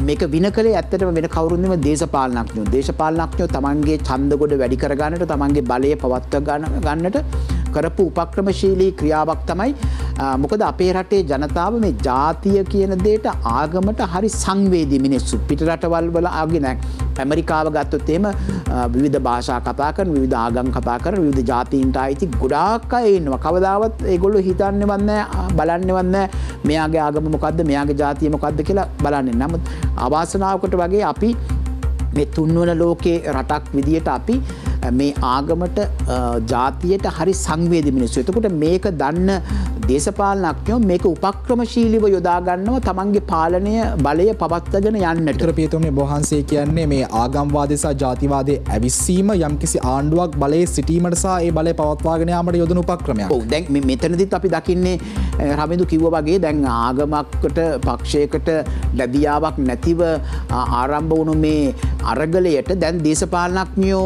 මේක වින කළේ ඇත්තටම වෙන කවුරුත් නෙමෙයි දේශපාලනඥයෝ. දේශපාලනඥයෝ තමන්ගේ ඡන්ද ගොඩ වැඩි කර ගන්නට තමන්ගේ බලය පවත්ව ගන්නට කරපු උපක්‍රමශීලී ක්‍රියාවක් තමයි. මොකද අපේ රටේ ජනතාව මේ ජාතිය කියන දෙයට ආගමට හරි සංවේදී මිනිස්සු. පිට රටවල් වල ආගේ නැහැ. ඇමරිකාව ගත්තොත් එහෙම විවිධ භාෂා කතා කරන විවිධ ආගම් කතා කරන විවිධ ජාතීන්ට ආйти ගොඩාක් අය ඉන්නවා. කවදාවත් ඒගොල්ලෝ හිතන්නේවත් නැහැ, බලන්නේවත් නැහැ මෙයාගේ ආගම මොකද්ද, මෙයාගේ ජාතිය මොකද්ද කියලා බලන්නේ. නමුත් අවාසනාවකට වගේ අපි මේ තුන්වන ලෝකේ රටක් විදියට අපි මේ ආගමට ජාතියට හරි සංවේදී මිනිස්සු. එතකොට මේක දන්න දේශපාලනඥයෝ මේක උපක්‍රමශීලීව යොදා ගන්නවා තමන්ගේ පාලනය බලය පවත්වාගෙන යන්නට. ඒතර පියතුමනි බොහන්සේ කියන්නේ මේ ආගම්වාදය සහ ජාතිවාදයේ ඇවිස්සීම යම්කිසි ආණ්ඩුවක් බලයේ සිටීමට සහ ඒ බලය පවත්වාගෙන යාමට යොදන උපක්‍රමයක්. ඔව් දැන් මෙතනදිත් අපි දකින්නේ රමිදු කිව්වා වගේ දැන් ආගමකට පක්ෂයකට ලැබියාවක් නැතිව ආරම්භ වුණු මේ අරගලයට දැන් දේශපාලනඥයෝ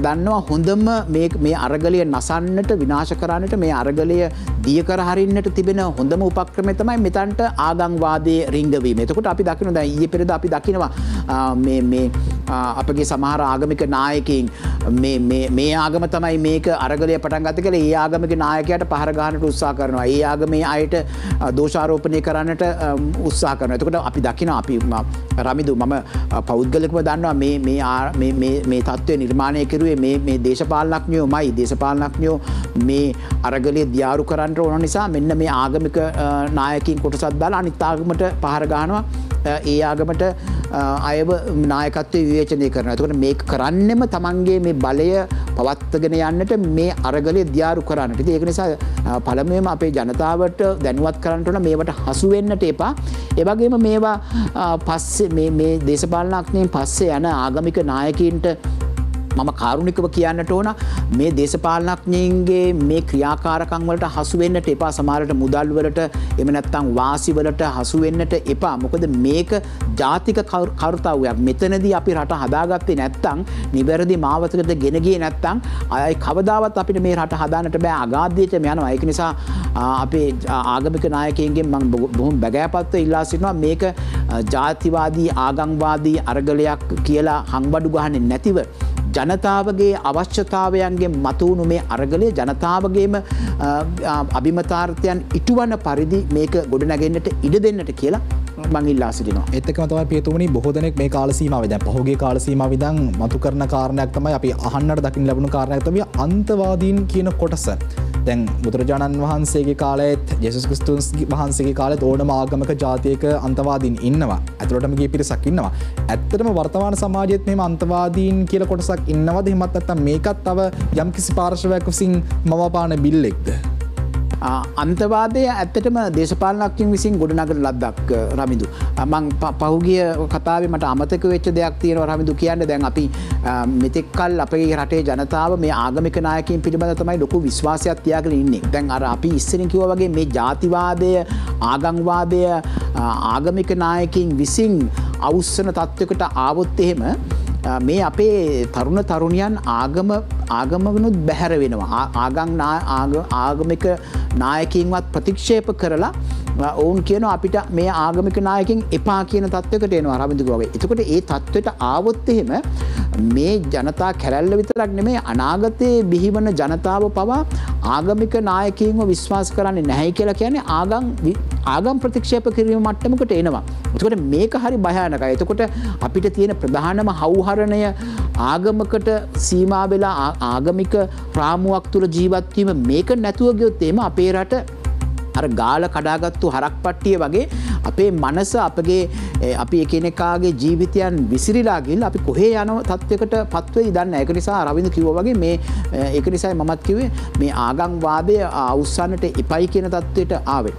දන්නවා හොඳම මේ අරගලය නසන්නට විනාශ කරන්නට මේ අරගලය දිය කර හරින්නට තිබෙන හොඳම උපක්‍රමය තමයි මෙතනට ආගම්වාදයේ රිංගවීම. එතකොට අපි දකිනවා දැන් ඊයේ පෙරේද අපි දකිනවා මේ අපගේ සමහර ආගමික නායකයින් මේ ආගම තමයි මේක අරගලය පටන් ගත්තේ කියලා ඒ ආගමික නායකයාට පහර ගන්නට උත්සාහ කරනවා. ඒ ආගමේ අයට දෝෂාරෝපණය කරන්නට උත්සාහ කරනවා. එතකොට අපි දකිනවා අපි රමිදු මම පෞද්ගලිකව දන්නවා මේ තත්ත්වය නිර්මාණය කරුවේ මේ දේශපාලනඥයෝමයි. දේශපාලනඥයෝ මේ අරගලය දියාරු කරන්න ඕන නිසා මෙන්න මේ ආගමික නායකින් කොටසක් දාලා අනිත් ආගමට පහර ගන්නවා. ඒ ආගමට අයව නායකත්වයේ විවේචනය කරනවා. එතකොට මේක කරන්නෙම තමන්ගේ මේ බලය පවත්වාගෙන යන්නට මේ අරගලය දියාරු කරන්නට. ඉතින් ඒක නිසා පළමුවෙන්ම අපේ ජනතාවට දැනුවත් කරන්න ඕන මේවට හසු වෙන්නට එපා. ඒ වගේම මේවා පස්සේ මේ දේශපාලනඥයින් පස්සේ යන ආගමික නායකයින්ට මම කාරුණිකව කියන්නට ඕන මේ දේශපාලනඥයින්ගේ මේ ක්‍රියාකාරකම් වලට හසු වෙන්නට එපා. සමහරට මුදල් වලට එහෙම නැත්නම් වාසි වලට හසු වෙන්නට එපා. මොකද මේක ජාතික කර්තව්‍යයක්. මෙතනදී අපි රට හදාගත්තේ නැත්නම් නිවැරදි මාවතකට ගෙන ගියේ නැත්නම් අය කවදාවත් අපිට මේ රට හදාන්නට බෑ. අගාධයටම යනවා. ඒක නිසා අපේ ආගමික නායකයින්ගෙන් මම බොහොම බැගෑපත්ව ඉල්ලා සිටිනවා මේක ජාතිවාදී ආගම්වාදී අරගලයක් කියලා හංබඩු ගහන්නේ නැතිව ජනතාවගේ අවශ්‍යතාවයන්ගේ මතුවුණු මේ අරගලය ජනතාවගේම අභිමතාර්ථයන් ඉටුවන පරිදි මේක ගොඩනැගෙන්නට ඉඩ දෙන්නට කියලා මං ඉල්ලා සිටිනවා. ඒත් එක්කම තමයි පියතුමනි බොහෝ දෙනෙක් මේ කාල සීමාවේ දැන් පහුගිය කාල සීමාවේ ඉඳන් මතු කරන කාරණයක් තමයි අපි අහන්නට දකින්න ලැබුණු කාරණයක් තමයි අන්තවාදීන් කියන කොටස. දැන් බුදුරජාණන් වහන්සේගේ කාලයේත් යේසුස් ක්‍රිස්තුස් වහන්සේගේ කාලෙත් ඕනම ආගමක ජාතියක අන්තවාදීන් ඉන්නවා. ඇතුළටම ගිය පිරිසක් ඉන්නවා. ඇත්තටම වර්තමාන සමාජයේත් මෙහෙම අන්තවාදීන් කියලා කොටසක් ඉන්නවද? එහෙමත් නැත්නම් මේකත් තව යම්කිසි පාර්ශවයක් විසින් මවපාන බිල්ලෙක්ද? අන්තවාදය ඇත්තටම දේශපාලනඥයින් විසින් ගොඩනගන ලද්දක් රමිදු. මං පහුගිය කතාවේ මට අමතක වෙච්ච දෙයක් තියෙනවා රමිදු කියන්නේ. දැන් අපි මෙතෙක් කල් අපේ රටේ ජනතාව මේ ආගමික නායකයින් පිළිබඳව තමයි ලොකු විශ්වාසයක් තියාගෙන ඉන්නේ. දැන් අර අපි ඉස්සරින් කිව්වා වගේ මේ ජාතිවාදය ආගම්වාදය ආගමික නායකයින් විසින් අවුස්සන තත්වයකට ආවොත් එහෙම මේ අපේ තරුණ තරුණියන් ආගමනුත් බැහැර වෙනවා. ආගමික නායකයින්වත් ප්‍රතික්ෂේප කරලා ඔවුන් කියනවා අපිට මේ ආගමික නායකයින් එපා කියන තත්වයකට එනවා රවින්දු ගෝගේ. එතකොට ඒ තත්වයට ආවොත් එහෙම මේ ජනතා කැරැල්ල විතරක් නෙමෙයි අනාගතයේ බිහිවන ජනතාව පවා ආගමික නායකයින්ව විශ්වාස කරන්නේ නැහැ කියලා කියන්නේ ආගම් ප්‍රතික්ෂේප කිරීම මට්ටමකට එනවා. එතකොට මේක හරි භයානකයි. එතකොට අපිට තියෙන ප්‍රධානම හවුහරණය ආගමකට සීමා වෙලා ආගමික රාමුවක් තුල ජීවත් වීම මේක නැතුව ගියොත් එහෙම අපේ රට අර ගාල කඩාගත්තු හරක් පට්ටිය වගේ අපේ මනස අපි එකිනෙකාගේ ජීවිතයන් විසිරීලා ගිහිල්ලා අපි කොහේ යන තත්වයකට පත් වෙයි දන්නේ නැහැ. ඒක නිසා රවින්ද කිව්වා වගේ ඒක නිසායි මමත් කිව්වේ මේ ආගම්වාදය අවුස්සන්නට එපයි කියන තත්වයට ආවේ.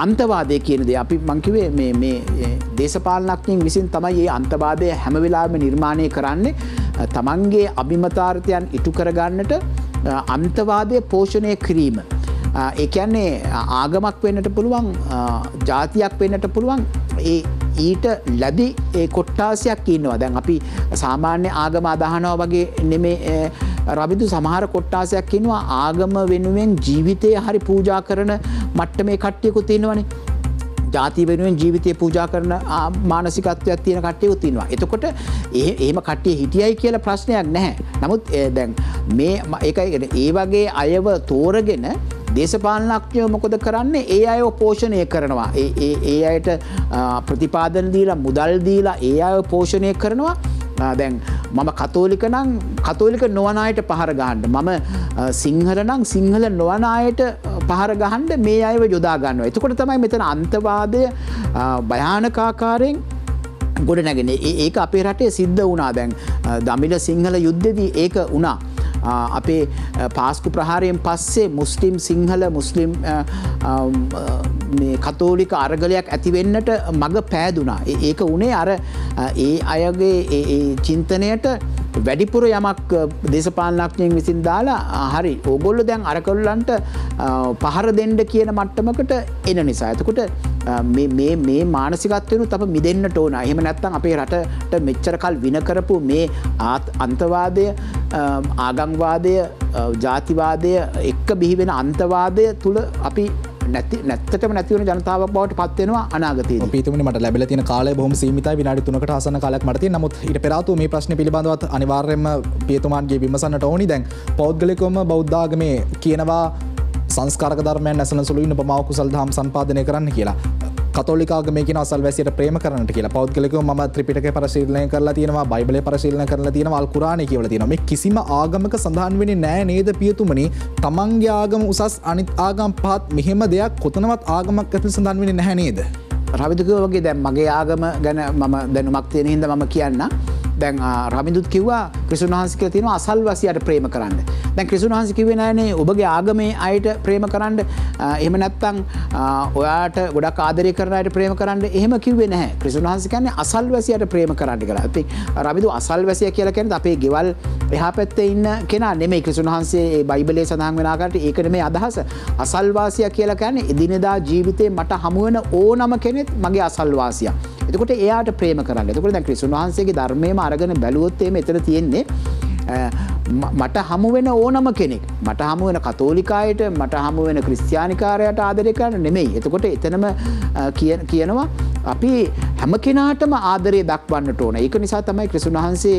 අන්තවාදය කියන දේ අපි මං කිව්වේ මේ දේශපාලනඥයින් විසින් තමයි මේ අන්තවාදය හැම වෙලාවෙම නිර්මාණය කරන්නේ. තමන්ගේ අභිමතාර්ථයන් ඉටු කරගන්නට අන්තවාදය පෝෂණය කිරීම. ඒ කියන්නේ ආගමක් වෙන්නට පුළුවන් ජාතියක් වෙන්නට පුළුවන් ඊට ලැබි ඒ කොට්ටාසයක් ඉන්නවා. දැන් අපි සාමාන්‍ය ආගම අදහනවා වගේ නෙමේ රවිදු සමහර කොට්ටාසයක් ඉන්නවා ආගම වෙනුවෙන් ජීවිතය හරි පූජා කරන මට්ටමේ කට්ටියකුත් ඉන්නවනේ. ජාතිය වෙනුවෙන් ජීවිතය පූජා කරන මානසිකත්වයක් තියෙන කට්ටියකුත් ඉන්නවා. එතකොට එහෙම කට්ටිය හිටියයි කියලා ප්‍රශ්නයක් නැහැ. නමුත් දැන් ඒකයි ඒ වගේ අයව තෝරගෙන දේශපාලනඥයෝ මොකද කරන්නේ? ඒ අයව පෝෂණය කරනවා. ඒ අයට ප්‍රතිපාදන දීලා මුදල් දීලා ඒ අයව පෝෂණය කරනවා. දැන් මම කතෝලික නම් කතෝලික නොවන අයට පහර ගහන්න. මම සිංහල නම් සිංහල නොවන අයට පහර ගහන්න මේ අයව යොදා ගන්නවා. එතකොට තමයි මෙතන අන්තවාදය භයානක ආකාරයෙන් ගොඩ නැගෙන්නේ. ඒක අපේ රටේ සිද්ධ වුණා. දැන් දමිළ සිංහල යුද්ධෙදී ඒක වුණා. අපේ පාස්කු ප්‍රහාරයෙන් පස්සේ මුස්ලිම් සිංහල මුස්ලිම් කතෝලික අරගලයක් ඇතිවෙන්නට මග පෑදුනා. ඒක උනේ අර ඒ අයගේ චින්තනයට වැඩිපුර යමක් දේශපාලනඥයින් විසින් දාලා හරි ඕගොල්ලෝ දැන් අරගලන්ට පහර දෙන්න කියන මට්ටමකට එන නිසා. එතකොට මේ මානසිකත්වෙනුත් අප මිදෙන්නට ඕන. එහෙම නැත්නම් අපේ රටට මෙච්චර කල් වින කරපු මේ අන්තවාදය, ආගම්වාදය, ජාතිවාදය එක්ක බිහි වෙන අන්තවාදය තුල අපි නැත්තටම නැතිවන ජනතාවක් බවට පත් වෙනවා අනාගතයේදී. පීතුමනි මට ලැබිලා තියෙන කාලය බොහොම සීමිතයි. විනාඩි 3කට ආසන්න කාලයක් මට තියෙනවා. නමුත් ඊට පෙර ආතුව මේ ප්‍රශ්නේ පිළිබඳවත් අනිවාර්යයෙන්ම පියතුමාන්ගේ විමසන්නට ඕනි. දැන් පෞද්ගලිකවම බෞද්ධ ආගමේ කියනවා සංස්කාරක ධර්මයන් නැසන සුළුින් උපමාව කුසල දහම් සම්පාදනය කරන්න කියලා. කතෝලික ආගමේ කියන අසල්වැසියට ප්‍රේම කරන්නට කියලා. පෞද්ගලිකව මම ත්‍රිපිටකය පරිශීලනය කරලා තියෙනවා, බයිබලය පරිශීලනය කරලා තියෙනවා, අල් කුරානය කියවලා තියෙනවා. මේ කිසිම ආගමක සඳහන් වෙන්නේ නැහැ නේද පියතුමනි? තමන්ගේ ආගම උසස් අනිත් ආගම් පහත් මෙහෙම දෙයක් කොතනවත් ආගමක් ඇතුළේ සඳහන් වෙන්නේ නැහැ නේද? රවිදුක වගේ දැන් මගේ ආගම ගැන මම දැනුමක් තියෙන හින්දා මම කියන්න. දැන් රවිදුත් කිව්වා ක්‍රිස්තුන් වහන්සේ කියලා තියෙනවා අසල්වැසියට ප්‍රේම කරන්න. දැන් ක්‍රිස්තුන් වහන්සේ කිව්වේ නෑනේ ඔබගේ ආගමේ අයට ප්‍රේම කරන්න. එහෙම නැත්නම් ඔයාට ගොඩක් ආදරය කරන අයට ප්‍රේම කරන්න. එහෙම කිව්වේ නැහැ. ක්‍රිස්තුන් වහන්සේ කියන්නේ අසල්වැසියට ප්‍රේම කරන්න කියලා. ඉතින් රවිදු අසල්වැසිය කියලා කියන්නේ අපේ ගෙවල් එහා පැත්තේ ඉන්න කෙනා නෙමෙයි. ක්‍රිස්තුන් වහන්සේ ඒ බයිබලයේ සඳහන් වෙන ආකාරයට ඒක නෙමෙයි අදහස. අසල්වාසියා කියලා කියන්නේ එදිනෙදා ජීවිතේ මට හමු වෙන ඕනම කෙනෙක් මගේ අසල්වාසියා. එතකොට එයාට ප්‍රේම කරන්න. එතකොට දැන් ක්‍රිස්තුන් වහන්සේගේ ධර්මයේම අරගෙන බැලුවොත් එimhe එතන තියෙන්නේ මට හමු වෙන ඕනම කෙනෙක්, මට හමු වෙන කතෝලිකායට, මට හමු වෙන ක්‍රිස්තියානිකාරයට ආදරය කරන්න නෙමෙයි. එතකොට එතනම කියනවා අපි හැම කෙනාටම ආදරය දක්වන්නට ඕන. ඒක නිසා තමයි ක්‍රිස්තුන් වහන්සේ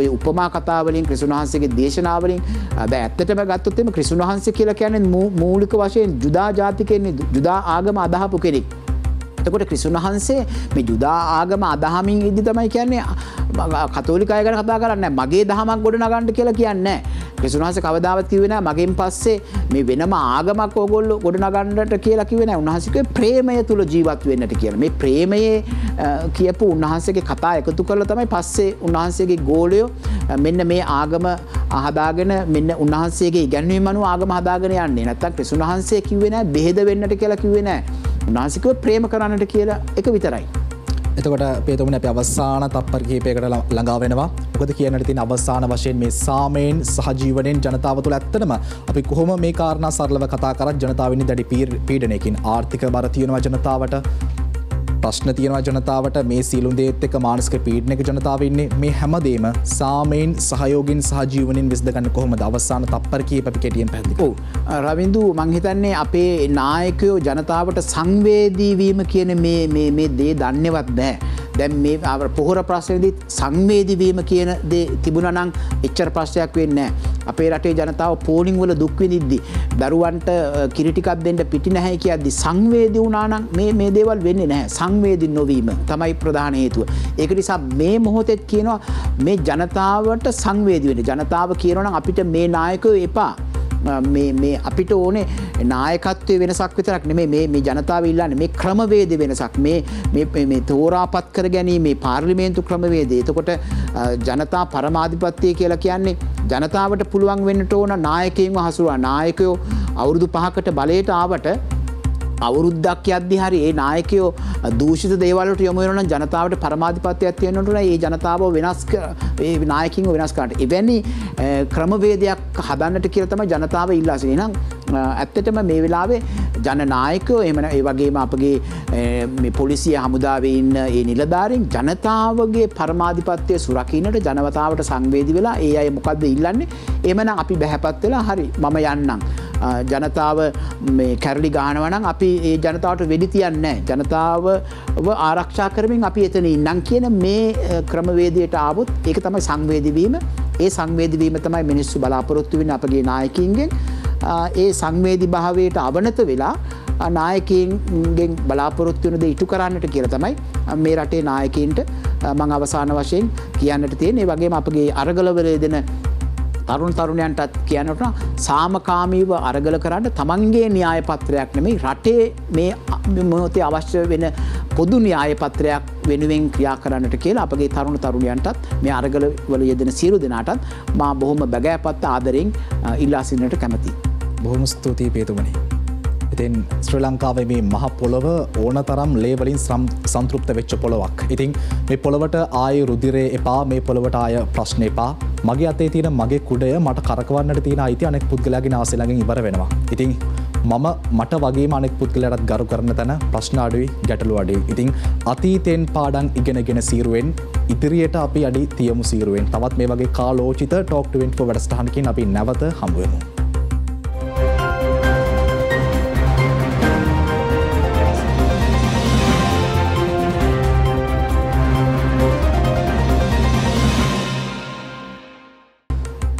ඔය උපමා කතා වලින්, ක්‍රිස්තුන් වහන්සේගේ දේශනා වලින් දැන් ඇත්තටම ගත්තොත් එimhe ක්‍රිස්තුන් වහන්සේ කියලා කියන්නේ මූලික වශයෙන් ජුදා ජාතිකෙන්නේ, ජුදා ආගම අදහපු කෙනෙක්. එතකොට ක්‍රිස්තුන් වහන්සේ මේ ජුදා ආගම අදහමින් ඉදි තමයි කියන්නේ කතෝලික අය ගැන කතා කරන්නේ නැහැ. මගේ දහමක් ගොඩනගන්න කියලා කියන්නේ නැහැ. ක්‍රිස්තුන් වහන්සේ කවදාවත් කිව්වේ නැහැ මගෙන් පස්සේ මේ වෙනම ආගමක් ඕගොල්ලෝ ගොඩනගන්නට කියලා කිව්වේ නැහැ. උන්වහන්සේ කිව්වේ ප්‍රේමය තුල ජීවත් වෙන්නට කියලා. මේ ප්‍රේමයේ කියපු උන්වහන්සේගේ කතා එකතු කරලා තමයි පස්සේ උන්වහන්සේගේ ගෝලයෝ මෙන්න මේ ආගම හදාගෙන මෙන්න උන්වහන්සේගේ ඉගැන්වීම අනුව ආගම හදාගෙන යන්නේ. නැත්තම් ක්‍රිස්තුන් වහන්සේ කිව්වේ නැහැ බෙහෙද වෙන්නට කියලා කිව්වේ නැහැ. උන්වහන්සේ කිව්වේ ප්‍රේම කරන්නට කියලා එක විතරයි. එතකොට පේතුමනි අපි අවසාන තප්පර කිහිපයකට ළඟා වෙනවා. මොකද කියන්නට තියෙන අවසාන වශයෙන් මේ සාමයෙන් සහජීවණයෙන් ජනතාව තුළ ඇත්තටම අපි කොහොම මේ කාරණා සරලව කතා කරත් ජනතාව ඉන්නේ දැඩි පීඩනයකින්. ආර්ථික බර තියෙනවා ජනතාවට, ප්‍රශ්න තියෙනවා ජනතාවට, මේ සීලුන් දේත් එක්ක මානසික පීඩනයක ජනතාව ඉන්නේ. මේ හැමදේම සාමයෙන් සහයෝගයෙන් සහජීවණයෙන් විසඳ ගන්න කොහොමද? අවසාන තප්පර කිහිප අපි කෙටියෙන් පැහැදිලි කරමු. රවින්දු මං හිතන්නේ අපේ නායකයෝ ජනතාවට සංවේදී වීම කියන මේ දේ දන්නේවත් නැහැ. දැන් මේ පොහොර ප්‍රශ්නේදී සංවේදී වීම කියන දේ තිබුණා නම් එච්චර ප්‍රශ්නයක් වෙන්නේ නැහැ. අපේ රටේ ජනතාව පෝලිං වල දුක් විඳිද්දි දරුවන්ට කිරි ටිකක් දෙන්න පිටි නැහැ කියද්දි සංවේදී වුණා නම් මේ දේවල් වෙන්නේ නැහැ. සංවේදී නොවීම තමයි ප්‍රධාන හේතුව. ඒක නිසා මේ මොහොතේ කියනවා මේ ජනතාවට සංවේදී වෙන්න. ජනතාව කියනවා නම් අපිට මේ නායකයෝ එපා. මේ අපිට ඕනේ නායකත්වයේ වෙනසක් විතරක් නෙමෙයි මේ ජනතාව ඉල්ලන්නේ මේ ක්‍රමවේද වෙනසක් මේ තෝරාපත් කර ගැනීම මේ පාර්ලිමේන්තු ක්‍රමවේදය. එතකොට ජනතා පරමාධිපත්‍යය කියලා කියන්නේ ජනතාවට පුළුවන් වෙන්නට ඕන නායකයින්ව හසුරුවා. නායකයෝ අවුරුදු 5කට බලයට ආවට අවුරුද්දක් යද්දී හරි ඒ නායකයෝ දූෂිත දේවල් වලට යොමු වෙනවා නම් ජනතාවට පරමාධිපත්‍යයක් තියෙන්න ඕන. ඒ ජනතාව ඒ නායකින්ව වෙනස් කරන්න. එවැනි ක්‍රමවේදයක් හදන්නට කියලා තමයි ජනතාව ඉල්ලා සිටින්නේ. ඇත්තටම මේ වෙලාවේ ජනනායකයෝ එහෙම ඒ වගේම අපගේ මේ පොලිසිය හමුදාවේ ඉන්න ඒ නිලධාරීන් ජනතාවගේ පරමාධිපත්‍යය සුරකින්නට ජනතාවට සංවේදී වෙලා ඒ අය මොකද්ද ඉල්ලන්නේ? එහෙමනම් අපි බැහැපත් වෙලා හරි මම යන්නම්. ජනතාව මේ කැරලි ගහනවා නම් අපි ඒ ජනතාවට වෙඩි තියන්නේ නැහැ. ජනතාවව ආරක්ෂා කරමින් අපි එතන ඉන්නම් කියන මේ ක්‍රමවේදයට ආවොත් ඒක තමයි සංවේදී වීම. ඒ සංවේදී වීම තමයි මිනිස්සු බලාපොරොත්තු වෙන්නේ අපගේ නායකයින්ගෙන්. ඒ සංවේදී භාවයට අවනත වෙලා නායකයින්ගෙන් බලාපොරොත්තු වෙන දේ ඉටු කරන්නට කියලා තමයි මේ රටේ නායකයින්ට මම අවසාන වශයෙන් කියන්නට තියෙන්නේ. ඒ වගේම අපගේ අරගලවල දෙන තරුණයන්ටත් කියනට සාමකාමීව අරගල කරන්න තමන්ගේ න්‍යාය පත්‍රයක් නෙමෙයි රටේ මේ මොහොතේ අවශ්‍ය වෙන පොදු න්‍යාය පත්‍රයක් වෙනුවෙන් ක්‍රියා කරන්නට කියලා අපගේ තරුණ තරුණියන්ටත් මේ අරගල වල යෙදෙන සියලු දෙනාටත් මා බොහොම බැගෑපත් ආදරෙන් ඉල්ලා සිටින්නට කැමැතියි. බොහොම ස්තුතියි පේතුමනි. ඉතින් ශ්‍රී ලංකාවේ මේ මහ පොළව ඕන තරම් ලේවලින් සන්තෘප්ත වෙච්ච පොළොවක්. ඉතින් මේ පොළවට ආය රුධිරේ එපා, මේ පොළවට ආය ප්‍රශ්න එපා. මගේ අතේ තියෙන මගේ කුඩය මට කරකවන්නට තියෙන අයිතිය අනෙක් පුද්ගලයාගේ නාසය ළඟින් ඉවර වෙනවා. ඉතින් මට වගේම අනෙක් පුද්ගලයාටත් ගරු කරන තැන ප්‍රශ්න අඩුයි, ගැටලු අඩුයි. ඉතින් අතීතෙන් පාඩම් ඉගෙනගෙන සීරුවෙන් ඉදිරියට අපි අඩි තියමු සීරුවෙන්. තවත් මේ වගේ කාලෝචිත Talk to 24 වැඩසටහනකින් අපි නැවත හමු වෙමු.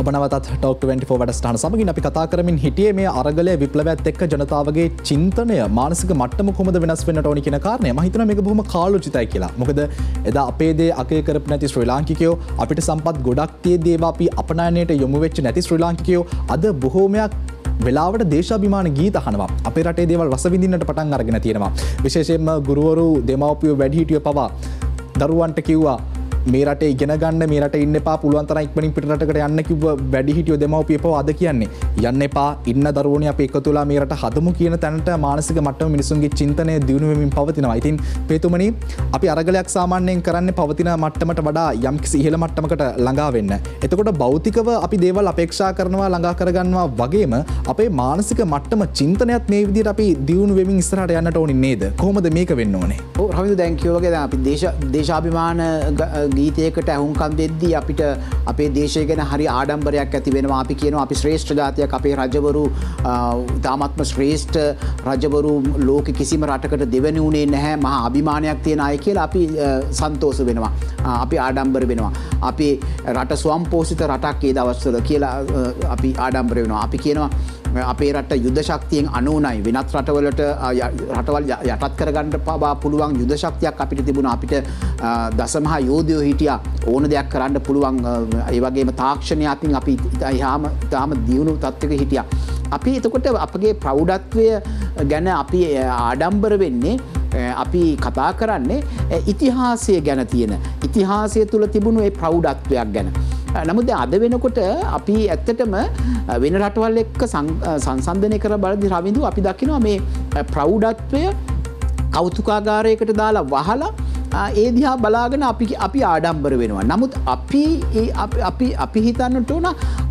නවතත් Talk to 24 වැඩසටහන සමගින් අපි කතා කරමින් හිටියේ මේ අරගලයේ විප්ලවයත් එක්ක ජනතාවගේ චින්තනය මානසික මට්ටම කොහොමද වෙනස් වෙන්නට ඕනි කියන කාරණය. මම හිතනවා මේක බොහොම කාලෝචිතයි කියලා. මොකද එදා අපේ දේ අකේ කරපු නැති ශ්‍රී ලාංකිකයෝ, අපිට සම්පත් ගොඩක් තියෙද්දී ඒවා අපි අපනයනයට යොමු වෙච්ච නැති ශ්‍රී ලාංකිකයෝ අද බොහෝමයක් වෙලාවට දේශාභිමාන ගීත අහනවා. අපේ රටේ දේවල් රස විඳින්නට පටන් අරගෙන තියෙනවා. විශේෂයෙන්ම ගුරුවරු, දෙමව්පියෝ, වැඩිහිටියෝ පවා දරුවන්ට කිව්වා මේ රටේ ඉගෙන ගන්න, මේ රටේ ඉන්න එපා, පුළුවන් තරම් ඉක්මනින් පිට රටකට යන්න කිව්ව වැඩිහිටියෝ දෙමව්පියෝ පවා අද කියන්නේ යන්න එපා, ඉන්න දරුවෝනේ අපි එකතු වෙලා මේ රට හදමු කියන තැනට මානසික මට්ටම මිනිසුන්ගේ චින්තනය දියුණු වෙමින් පවතිනවා. ඉතින් පේතුමනි, අපි අරගලයක් සාමාන්‍යයෙන් කරන්නේ පවතින මට්ටමට වඩා යම්කිසි ඉහළ මට්ටමකට ළඟා වෙන්න. එතකොට භෞතිකව අපි දේවල් අපේක්ෂා කරනවා, ළඟා කරගන්නවා වගේම අපේ මානසික මට්ටම චින්තනයත් මේ විදිහට අපි දියුණු වෙමින් ඉස්සරහට යන්නට ඕනේ නේද? කොහොමද මේක වෙන්න ඕනේ? ඔව් රවිදු, දැන් කියෝ වගේ දැන් අපි දේශාභිමාන ගීතයකට ඇහුම්කම් දෙද්දී අපිට අපේ දේශය ගැන හරි ආඩම්බරයක් ඇති වෙනවා. අපි කියනවා අපි ශ්‍රේෂ්ඨ ජාතියක්, අපේ රජවරු ඉතාමත්ම ශ්‍රේෂ්ඨ රජවරු ලෝකෙ කිසිම රටකට දෙවෙනි වුණේ නැහැ, මහා අභිමානයක් තියෙන අය කියලා අපි සන්තෝෂ වෙනවා. අපි ආඩම්බර වෙනවා. අපි රට ස්වයංපෝෂිත රටක් ඒ දවස්වල කියලා අපි ආඩම්බර වෙනවා. අපි කියනවා අපේ රට යුද ශක්තියෙන් අනුනයි වෙනත් රටවල් යටත් කරගන්න පුළුවන් යුද ශක්තියක් අපිට තිබුණා. අපිට දසමහා යෝධයෝ හිටියා, ඕන දෙයක් කරන්න පුළුවන්. ඒ වගේම තාක්ෂණයකින් අපි තාම දියුණු තත්ත්වයක හිටියා. අපි එතකොට අපගේ ප්‍රෞಢත්වය ගැන අපි ආඩම්බර වෙන්නේ, අපි කතා කරන්නේ ඉතිහාසය ගැන තියෙන, ඉතිහාසය තුළ තිබුණු ඒ ප්‍රෞಢත්වයක් ගැන. නමුත් අද වෙනකොට අපි ඇත්තටම වෙන රටවල් එක්ක සංසන්දනය කර බලද්දී රවිඳු අපි දකිනවා මේ ප්‍රෞಢත්වය කෞතුකාගාරයකට දාලා වහලා ඒ දිහා බලාගෙන අපි ආඩම්බර වෙනවා. නමුත් අපි හිතන්නට ඕන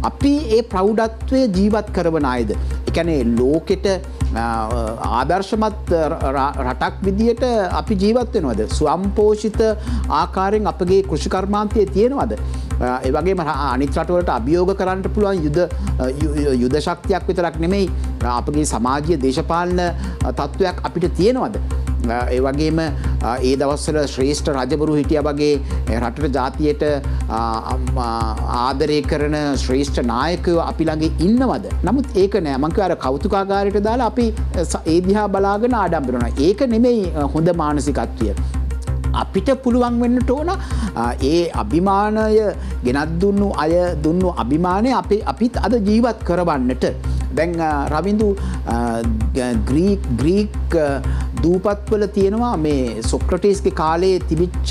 අපි ඒ ප්‍රෞಢත්වය ජීවත් කරවන අයද? ඒ කියන්නේ ලෝකෙට ආදර්ශමත් රටක් විදියට අපි ජීවත් වෙනවද? ස්වයංපෝෂිත ආකාරයෙන් අපගේ කෘෂි කර්මාන්තයේ තියෙනවද? ඒ වගේම අනිත් රටවලට අභියෝග කරන්න පුළුවන් යුද ශක්තියක් විතරක් නෙමෙයි, අපගේ සමාජීය දේශපාලන තත්ත්වයක් අපිට තියෙනවද? ඒ වගේම ඒ දවස්වල ශ්‍රේෂ්ඨ රජවරු හිටියා වගේ රටට ජාතියට ආදරය කරන ශ්‍රේෂ්ඨ නායකයෝ අපි ළඟ ඉන්නවද? නමුත් ඒක නෑ. මං කියව අර කෞතුකාගාරයට දාලා අපි ඒ දිහා බලාගෙන ආඩම්බර වෙනවා. ඒක නෙමෙයි හොඳ මානසිකත්වය. අපිට පුළුවන් වෙන්නට ඕන ඒ අභිමානය ගෙනත් දුන්නු අභිමානය අපිත් අද ජීවත් කරවන්නට. දැන් රවිඳු ග්‍රීක් දූපත්වල තියෙනවා මේ සොක්‍රටිස්ගේ කාලේ තිබිච්ච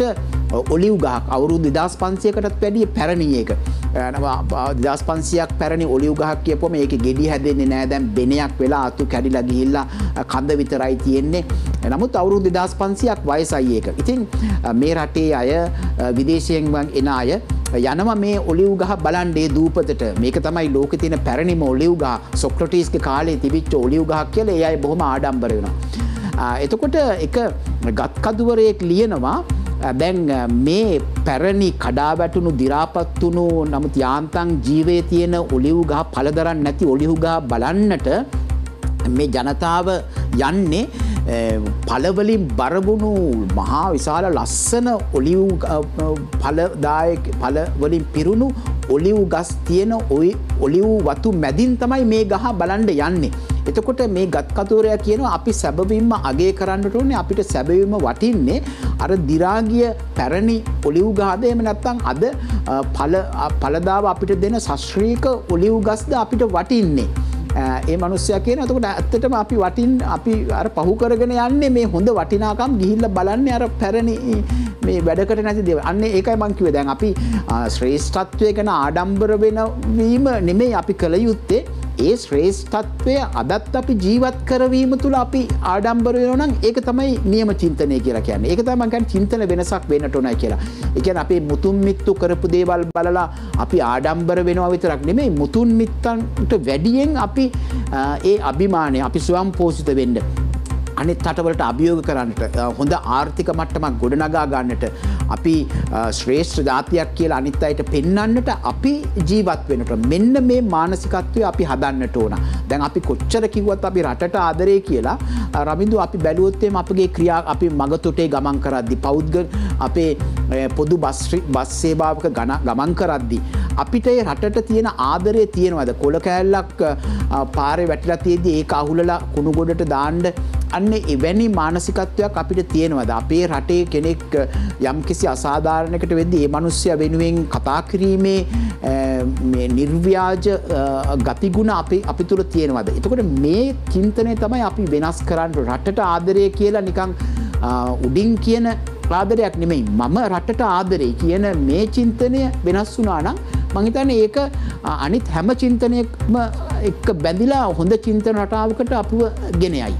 ඔලිව් ගහක්, අවුරුදු 2500කටත් වැඩිය පැරණි එක. 2500ක් පැරණි ඔලිව් ගහක් කියපුවම ඒකේ ගෙඩි හැදෙන්නේ නැහැ. දැන් බෙනයක් වෙලා අතු කැඩිලා ගිහිල්ලා කඳ විතරයි තියෙන්නේ. නමුත් අවුරුදු 2500ක් වයසයි ඒක. ඉතින් මේ රටේ අය, විදේශයෙන් එන අය යනවා මේ ඔලිව් ගහ බලන්න ඒ දූපතට. මේක තමයි ලෝකේ තියෙන පැරණිම ඔලිව් ගහ. සොක්‍රටිස්ගේ කාලේ තිබිච්ච ඔලිව් ගහක් කියලා ඒ අය බොහොම ආඩම්බර වෙනවා. එතකොට එක ගත්කදුවරයෙක් ලියනවා දැන් මේ පැරණි කඩා වැටුණු දිරාපත් වුණු නමුත් යාන්තම් ජීවයේ තියෙන ඔලිව් ගහ පළදරන් නැති ඔලිව් ගහ බලන්නට මේ ජනතාව යන්නේ පළවලින් බරවුණු මහා විශාල ලස්සන ඔලිව් පළවලින් පිරුණු ඔලිව් ගස් තියෙන ඔලිව් වතු මැදින් තමයි මේ ගහ බලන්න යන්නේ. එතකොට මේ ගත්කතෝරයා කියනවා අපි සැබවින්ම අගය කරන්නට ඕනේ, අපිට සැබවින්ම වටින්නේ අර දිරාගිය පැරණි ඔලිව් ගහද එහෙම නැත්නම් අද පළදාව අපිට දෙන ශාස්ත්‍රීය ඔලිව් ගස්ද අපිට වටින්නේ. ඒ මිනිස්සයා කියන එතකොට ඇත්තටම අපි වටින් අපි අර පහු කරගෙන යන්නේ මේ හොඳ වටිනාකම් ගිහිල්ලා බලන්නේ අර පැරණි මේ වැඩකට නැති දේවල්. අන්න ඒකයි මම කිව්වේ දැන් අපි ශ්‍රේෂ්ඨත්වය ගැන ආඩම්බර වෙනවීම නෙමෙයි අපි කළ යුත්තේ. ඒ ශ්‍රේෂ්ඨත්වය අදත් අපි ජීවත් කරවීම තුළ අපි ආඩම්බර වෙනවා නම් ඒක තමයි නියම චින්තනය කියලා කියන්නේ. ඒක තමයි මම කියන්නේ චින්තන වෙනසක් වෙන්නට ඕනයි කියලා. ඒ කියන්නේ අපේ මුතුන් මිත්තු කරපු දේවල් බලලා අපි ආඩම්බර වෙනවා විතරක් නෙමෙයි මුතුන් මිත්තන්ට වැඩියෙන් අපි ඒ අභිමානය අපි ස්වයං පෝෂිත වෙන්න අනිත් රටවලට අභියෝග කරන්නට හොඳ ආර්ථික මට්ටමක් ගොඩනගා ගන්නට අපි ශ්‍රේෂ්ඨ ජාතියක් කියලා අනිත් අයට පෙන්වන්නට අපි ජීවත් වෙනට මෙන්න මේ මානසිකත්වය අපි හදන්නට ඕන. දැන් අපි කොච්චර කිව්වත් අපි රටට ආදරේ කියලා රවින්දු අපි බැලුවොත් එimhe අපගේ ක්‍රියා අපි මගතොටේ ගමන් කරද්දී පෞද්ගල අපේ පොදු බස් සේවාවක ගමන් කරද්දී අපිට ඒ රටට තියෙන ආදරය තියෙනවද? කොළ කෑල්ලක් පාරේ වැටිලා තියෙද්දි ඒක අහුලලා කුණු ගොඩට දාන්න අන්න එවැනි මානසිකත්වයක් අපිට තියෙනවද? අපේ රටේ කෙනෙක් යම්කිසි අසාධාරණයකට වෙද්දී ඒ මිනිස්සයා වෙනුවෙන් කතා කිරීමේ මේ නිර්ව්‍යාජ ගතිගුණ අපි තුල තියෙනවද? එතකොට මේ චින්තනය තමයි අපි වෙනස් කරන්න. රටට ආදරය කියලා නිකන් උඩින් කියන ආදරයක් නෙමෙයි. මම රටට ආදරේ කියන මේ චින්තනය වෙනස් වුණා නම් මම හිතන්නේ ඒක අනිත් හැම චින්තනයක්ම එක්ක බැඳිලා හොඳ චින්තන රටාවකට අපිව ගෙන යයි.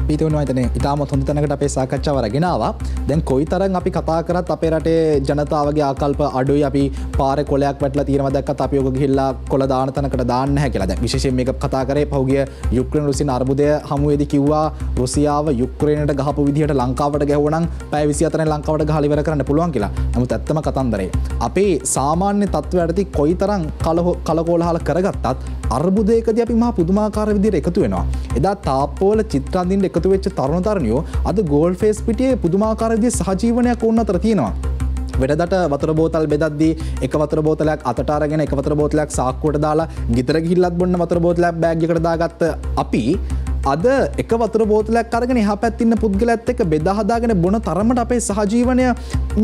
පීතුණු හිතන්නේ ඉතාමත් හොඳ තැනකට අපේ සාකච්ඡාව අරගෙන ආවා. දැන් කොයිතරම් අපි කතා කරත් අපේ රටේ ජනතාවගේ ආකල්ප අඩුයි. අපි පාරේ කොලයක් වැටලා තියෙනවා දැක්කත් අපි ඔක ගිහිල්ලා කොල දාන තැනකට දාන්න නැහැ කියලා. දැන් විශේෂයෙන් මේක කතා කරේ පහුගිය යුක්‍රේන රුසියානු අර්බුදය හමුවේදී කිව්වා රුසියාව යුක්‍රේනට ගහපු විදිහට ලංකාවට ගැහුවා නම් පැය 24න් ලංකාවට ගහලා ඉවර කරන්න පුළුවන් කියලා. නමුත් ඇත්තම කතන්දරේ අපේ සාමාන්‍ය තත්ත්වයටදී කොයිතරම් කලකෝලහල කරගත්තත් අර්බුදයකදී අපි මහා පුදුමාකාර විදිහට එකතු වෙනවා. එදා තාප්පවල චිත්‍ර අඳින්න එකතු වෙච්ච තරුණ තරුණියෝ අද ගෝල් ෆේස් පිටියේ පුදුමාකාර විදිහේ සහජීවනයක් ඕන අතර තියෙනවා. වෙනදට වතුර බෝතල් බෙදද්දී එක වතුර බෝතලයක් අතට අරගෙන එක වතුර බෝතලයක් සාක්කුවට දාලා ගෙදර ගිහිල්ලත් බොන්න වතුර බෝතලයක් බෑග් එකකට දාගත්ත අපි අද එක වතුර බෝතලයක් අරගෙන එහා පැත්තේ ඉන්න පුද්ගලයාත් එක්ක බෙදා හදාගෙන බොන තරමට අපේ සහජීවනය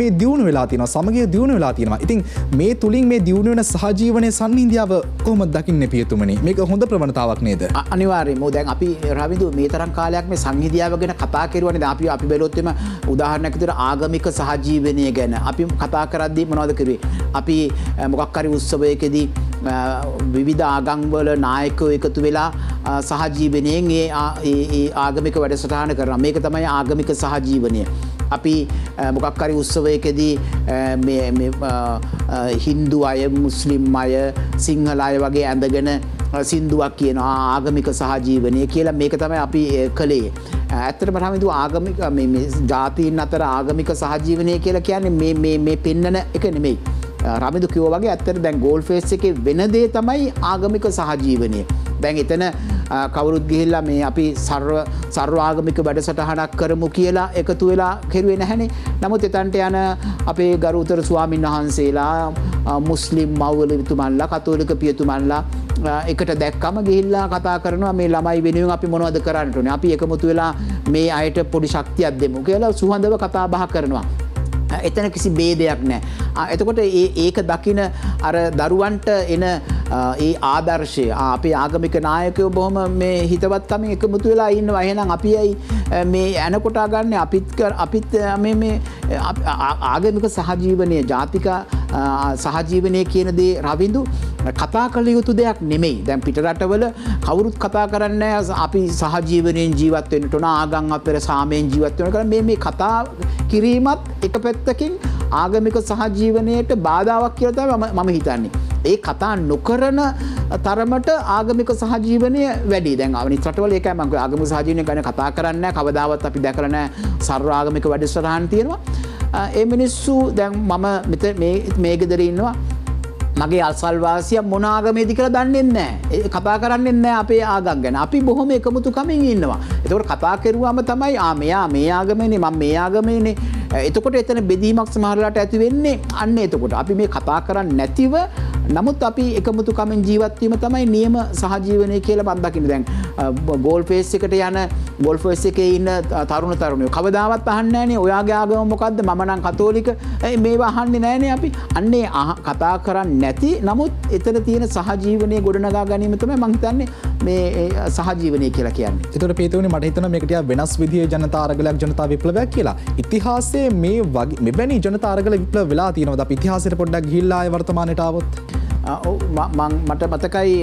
මේ දියුණු වෙලා තියෙනවා. සමගිය දියුණු වෙලා තියෙනවා. ඉතින් මේ තුලින් මේ දියුණු වෙන සහජීවනයේ සම්නින්දියාව කොහොමද දකින්නේ පියතුමනි? මේක හොඳ ප්‍රවණතාවක් නේද? අනිවාර්යයෙන්ම. දැන් අපි රවිදු මේ තරම් කාලයක් මේ සංහිඳියාව ගැන කතා කරුවානේ. දැන් අපි බැලුවොත් එම උදාහරණයක් විදිහට ආගමික සහජීවනය ගැන අපි කතා කරද්දී මොනවද කරුවේ? අපි මොකක් හරි උත්සවයකදී විවිධ ආගම් වල නායකයෝ එකතු වෙලා සහජීවනයෙන් ඒ ආගමික වැඩසටහන කරනවා. මේක තමයි ආගමික සහජීවනය. අපි මොකක් හරි උත්සවයකදී මේ හින්දු අය, මුස්ලිම් අය, සිංහල අය වගේ ඇඳගෙන සින්දුවක් කියනවා ආගමික සහජීවනය කියලා. මේක තමයි අපි කළේ. ඇත්තටම තමයි ආගමික මේ ජාතීන් අතර ආගමික සහජීවනය කියලා කියන්නේ මේ පෙන්නන එක නෙමෙයි. රමිදු කිව්වා වගේ ඇත්තට දැන් ගෝල් ෆේස් එකේ වෙන දේ තමයි ආගමික සහජීවනය. දැන් එතන කවුරුත් ගිහිල්ලා මේ අපි සර්ව ආගමික වැඩසටහනක් කරමු කියලා එකතු වෙලා කෙරුවේ නැහනේ. නමුත් එතනට යන අපේ ගරුතර ස්වාමීන් වහන්සේලා, මුස්ලිම් මව්වරුතුමන්ලා, කතෝලික පියතුමන්ලා එකට දැක්කම ගිහිල්ලා කතා කරනවා මේ ළමයි වෙනුවෙන් අපි මොනවද කරන්නට ඕනේ. අපි එකමුතු වෙලා මේ අයට පොඩි ශක්තියක් දෙමු කියලා සුහඳව කතා බහ කරනවා. එතන කිසි ભેදයක් නැහැ. එතකොට ඒක දකින අර දරුවන්ට එන ඒ ආදර්ශය අපේ ආගමික නායකයෝ බොහොම මේ හිතවත්කමින් එකමුතු වෙලා ඉන්නවා. එහෙනම් අපි ඇයි මේ ඇනකොටා ගන්න අපිත් මේ ආගමික සහජීවනය, ජාතික සහජීවනය කියන දේ රවින්දු කතා කළ යුතු දෙයක් නෙමෙයි. දැන් පිට රටවල කවුරුත් කතා කරන්නේ අපි සහජීවනයෙන් ජීවත් වෙන්නට ඕන, ආගම් අතර සාමයෙන් ජීවත් වෙන්න කියලා. මේ කතා කිරීමත් එක පැත්තකින් ආගමික සහජීවනයට බාධාවක් කියලා තමයි මම හිතන්නේ. ඒ කතා නොකරන තරමට ආගමික සහජීවනය වැඩි. දැන් අනිත් රටවල ඒකයි මම ආගමික සහජීවනය ගැන කතා කරන්නේ නැහැ. කවදාවත් අපි දැකලා නැහැ සර්ව ආගමික වැඩසටහන් තියෙනවා. ඒ මිනිස්සු දැන් මම මේ ගෙදර ඉන්නවා. මගේ අසල්වාසියා මොන ආගමේද කියලා දන්නේ නැහැ. කතා කරන්නේ නැහැ අපේ ආගම් ගැන. අපි බොහොම එකමුතුකමින් ඉන්නවා. ඒකෝට කතා කරුවාම තමයි මෙයා මේ ආගමේනේ, මම මේ ආගමේනේ. එතකොට එතන බෙදීමක් සමහරලාට ඇති වෙන්නේ අන්න එතකොට. අපි මේ කතා කරන්නේ නැතිව නමුත් අපි එකමුතුකමින් ජීවත් වීම තමයි නියම සහජීවනය කියලා මම දකින්නේ. දැන් ගෝල් ෆේස් එකට යන ගෝල් ෆේස් එකේ ඉන්න තරුණ තරුණියෝ කවදාවත් අහන්නේ නැහනේ ඔයාගේ ආගම මොකද්ද? මම නම් කතෝලික. මේවා අහන්නේ නැහනේ අපි. අන්නේ කතා කරන්නේ නැති නමුත් එතන තියෙන සහජීවනයේ ගොඩනගා ගැනීම තමයි මම හිතන්නේ මේ සහජීවනය කියලා කියන්නේ. ඒතකොට පීතුනේ මට හිතෙනවා මේක ටිකක් වෙනස් විදිහේ ජනතා අරගලයක් ජනතා විප්ලවයක් කියලා. ඉතිහාසයේ මේ වගේ මෙවැනි ජනතා අරගල විප්ලව වෙලා තියෙනවද? අපි ඉතිහාසයට පොඩ්ඩක් ගිහිල්ලා ආයේ වර්තමානයට ආවොත්. මට මතකයි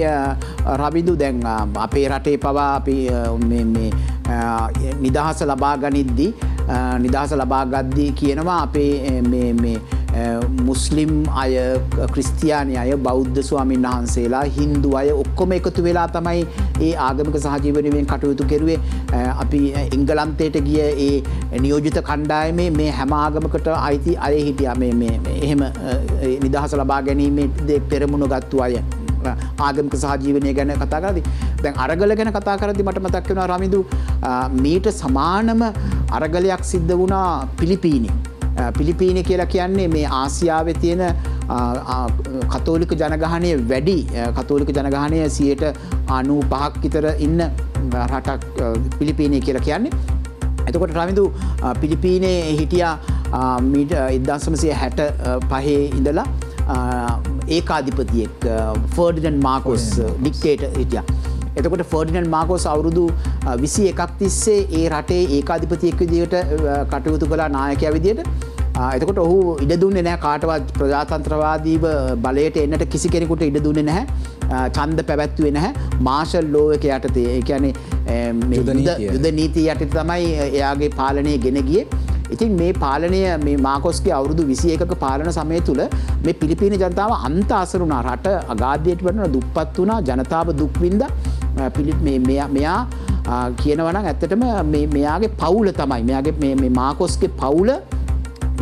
රවිදු දැන් අපේ රටේ පවා අපි මේ නිදහස ලබා ගනිද්දී නිදහස ලබා ගද්දී කියනවා අපේ මේ මුස්ලිම් අය ක්‍රිස්තියානි අය බෞද්ධ ස්වාමීන් වහන්සේලා හින්දු අය ඔක්කොම එකතු වෙලා තමයි ඒ ආගමික සහජීවනයෙන් කටයුතු කෙරුවේ. අපි එංගලන්තයට ගිය ඒ නියෝජිත කණ්ඩායමේ මේ හැම ආගමකට අයිති අය හිටියා මේ එහෙම නිදහස ලබා ගැනීමේ පෙරමුණ ගත්තු අය. ආගමික සහජීවනය ගැන කතා කරද්දී දැන් අරගල ගැන කතා කරද්දී මට මතක් වෙනවා රමිදු මීට සමානම අරගලයක් සිද්ධ වුණා පිලිපීනේ. පිලිපීනේ කියලා කියන්නේ මේ ආසියාවේ තියෙන කතෝලික ජනගහනය වැඩි කතෝලික ජනගහනය 95% විතර ඉන්න රටක් පිලිපීනේ කියලා කියන්නේ. එතකොට රමිදු පිලිපීනේ හිටියා මීට 1965 ඉඳලා ඒකාධිපතියෙක් ෆර්ඩිනන්ඩ් මාකෝස් ඩික්ටේටර් හිටියා. එතකොට ෆර්ඩිනන්ඩ් මාකෝස් අවුරුදු 21ක් තිස්සේ ඒ රටේ ඒකාධිපතියෙක් විදිහට කටයුතු කළා නායකයා විදිහට. එතකොට ඔහු ඉඩ දුන්නේ නැහැ කාටවත් ප්‍රජාතන්ත්‍රවාදීව බලයට එන්නට කිසි කෙනෙකුට ඉඩ දුන්නේ නැහැ. ඡන්ද පැවැත්වුවේ නැහැ. මාෂල් ලෝ එක යටතේ ඒ කියන්නේ යුද නීතිය යටතේ තමයි එයාගේ පාලනය ගෙන ගියේ. ඉතින් මේ පාලනය මේ මාකෝස්ගේ අවුරුදු 21ක පාලන සමය තුළ මේ පිලිපීන ජනතාව අන්ත අසර වුණා. රට අගාධයට වැටුණා, දුප්පත් වුණා, ජනතාව දුක් විඳා. මෙයා කියනවා නම් ඇත්තටම මෙයාගේ පවුල තමයි මෙයාගේ මේ මාකෝස්ගේ පවුල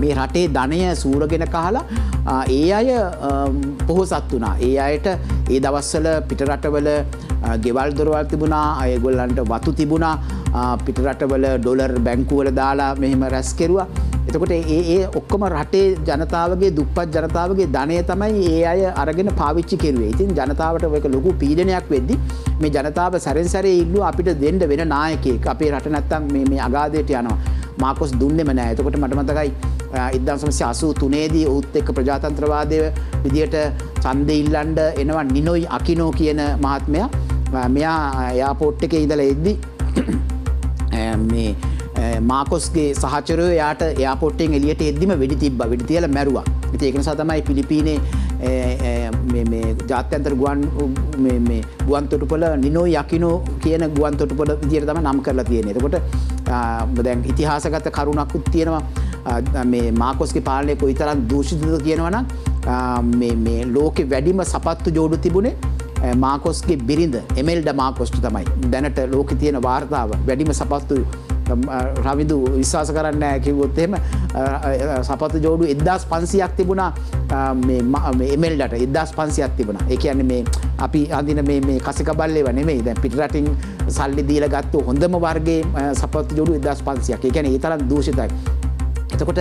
මේ රටේ ධනය සූරගෙන කහලා ඒ අය පොහොසත් වුණා. ඒ අයට ඒ දවස්වල පිටරටවල ගෙවල් දොරවල් තිබුණා, ඒගොල්ලන්ට වතු තිබුණා, පිටරටවල ඩොලර් බැංකුවල දාලා මෙහෙම රැස් කෙරුවා. එතකොට ඒ ඔක්කොම රටේ ජනතාවගේ දුප්පත් ජනතාවගේ ධනය තමයි ඒ අය අරගෙන පාවිච්චි කෙරුවේ. ඉතින් ජනතාවට ඔයක ලොකු පීඩනයක් වෙද්දි මේ ජනතාව සැරෙන් සැරේ ඉල්ලුවා අපිට දෙන්න වෙන නායකයෙක්. අපේ රට නැත්තම් මේ අගාධයට යනවා. මාකෝස් දුන්නෙම නැහැ. එතකොට මට මතකයි 1983 දී ඔහුත් එක්ක ප්‍රජාතන්ත්‍රවාදය විදියට ඡන්දෙ ඉල්ලන්න එනවා නිනොයි අකිනෝ කියන මහත්මයා. මෙයා එයාපෝට් එකේ ඉඳලා එද්දි මේ මාකෝස්ගේ සහචරයෝ යාට එයාපෝට් එකෙන් එළියට එද්දිම වෙඩි තිබ්බා. වෙඩි තියලා මැරුවා. ඉතින් ඒක නිසා තමයි පිලිපීනේ මේ ජාත්‍යන්තර ගුවන් තොටුපළ නිනෝයි අකිනෝ කියන ගුවන් තොටුපළ විදියට තමයි නම් කරලා තියෙන්නේ. එතකොට දැන් ඉතිහාසගත කරුණක්කුත් තියෙනවා. මේ මාකෝස්ගේ පාලනය කොයිතරම් දූෂිතද කියනවා නම් මේ ලෝකෙ වැඩිම සපත්තු ජෝඩු තිබුණේ මාකෝස්ගේ බිරිඳ එමෙල්ඩා මාකෝස්ට තමයි. දැනට ලෝකෙ තියෙන වාර්තාව වැඩිම සපත්තු රවිදු විශ්වාස කරන්නේ නැහැ කිව්වොත් එහෙම සපත්තු ජෝඩු 1500ක් තිබුණා මේ එමෙල්ඩාට 1500ක් තිබුණා. ඒ කියන්නේ මේ අපි අඳින මේ කසිකබල්ලේව නෙමෙයි. දැන් පිටරටින් සල්ලි දීලා ගත්ත හොඳම වර්ගයේ සපත්තු ජෝඩු 1500ක්. ඒ කියන්නේ ඒ තරම් දූෂිතයි. එතකොට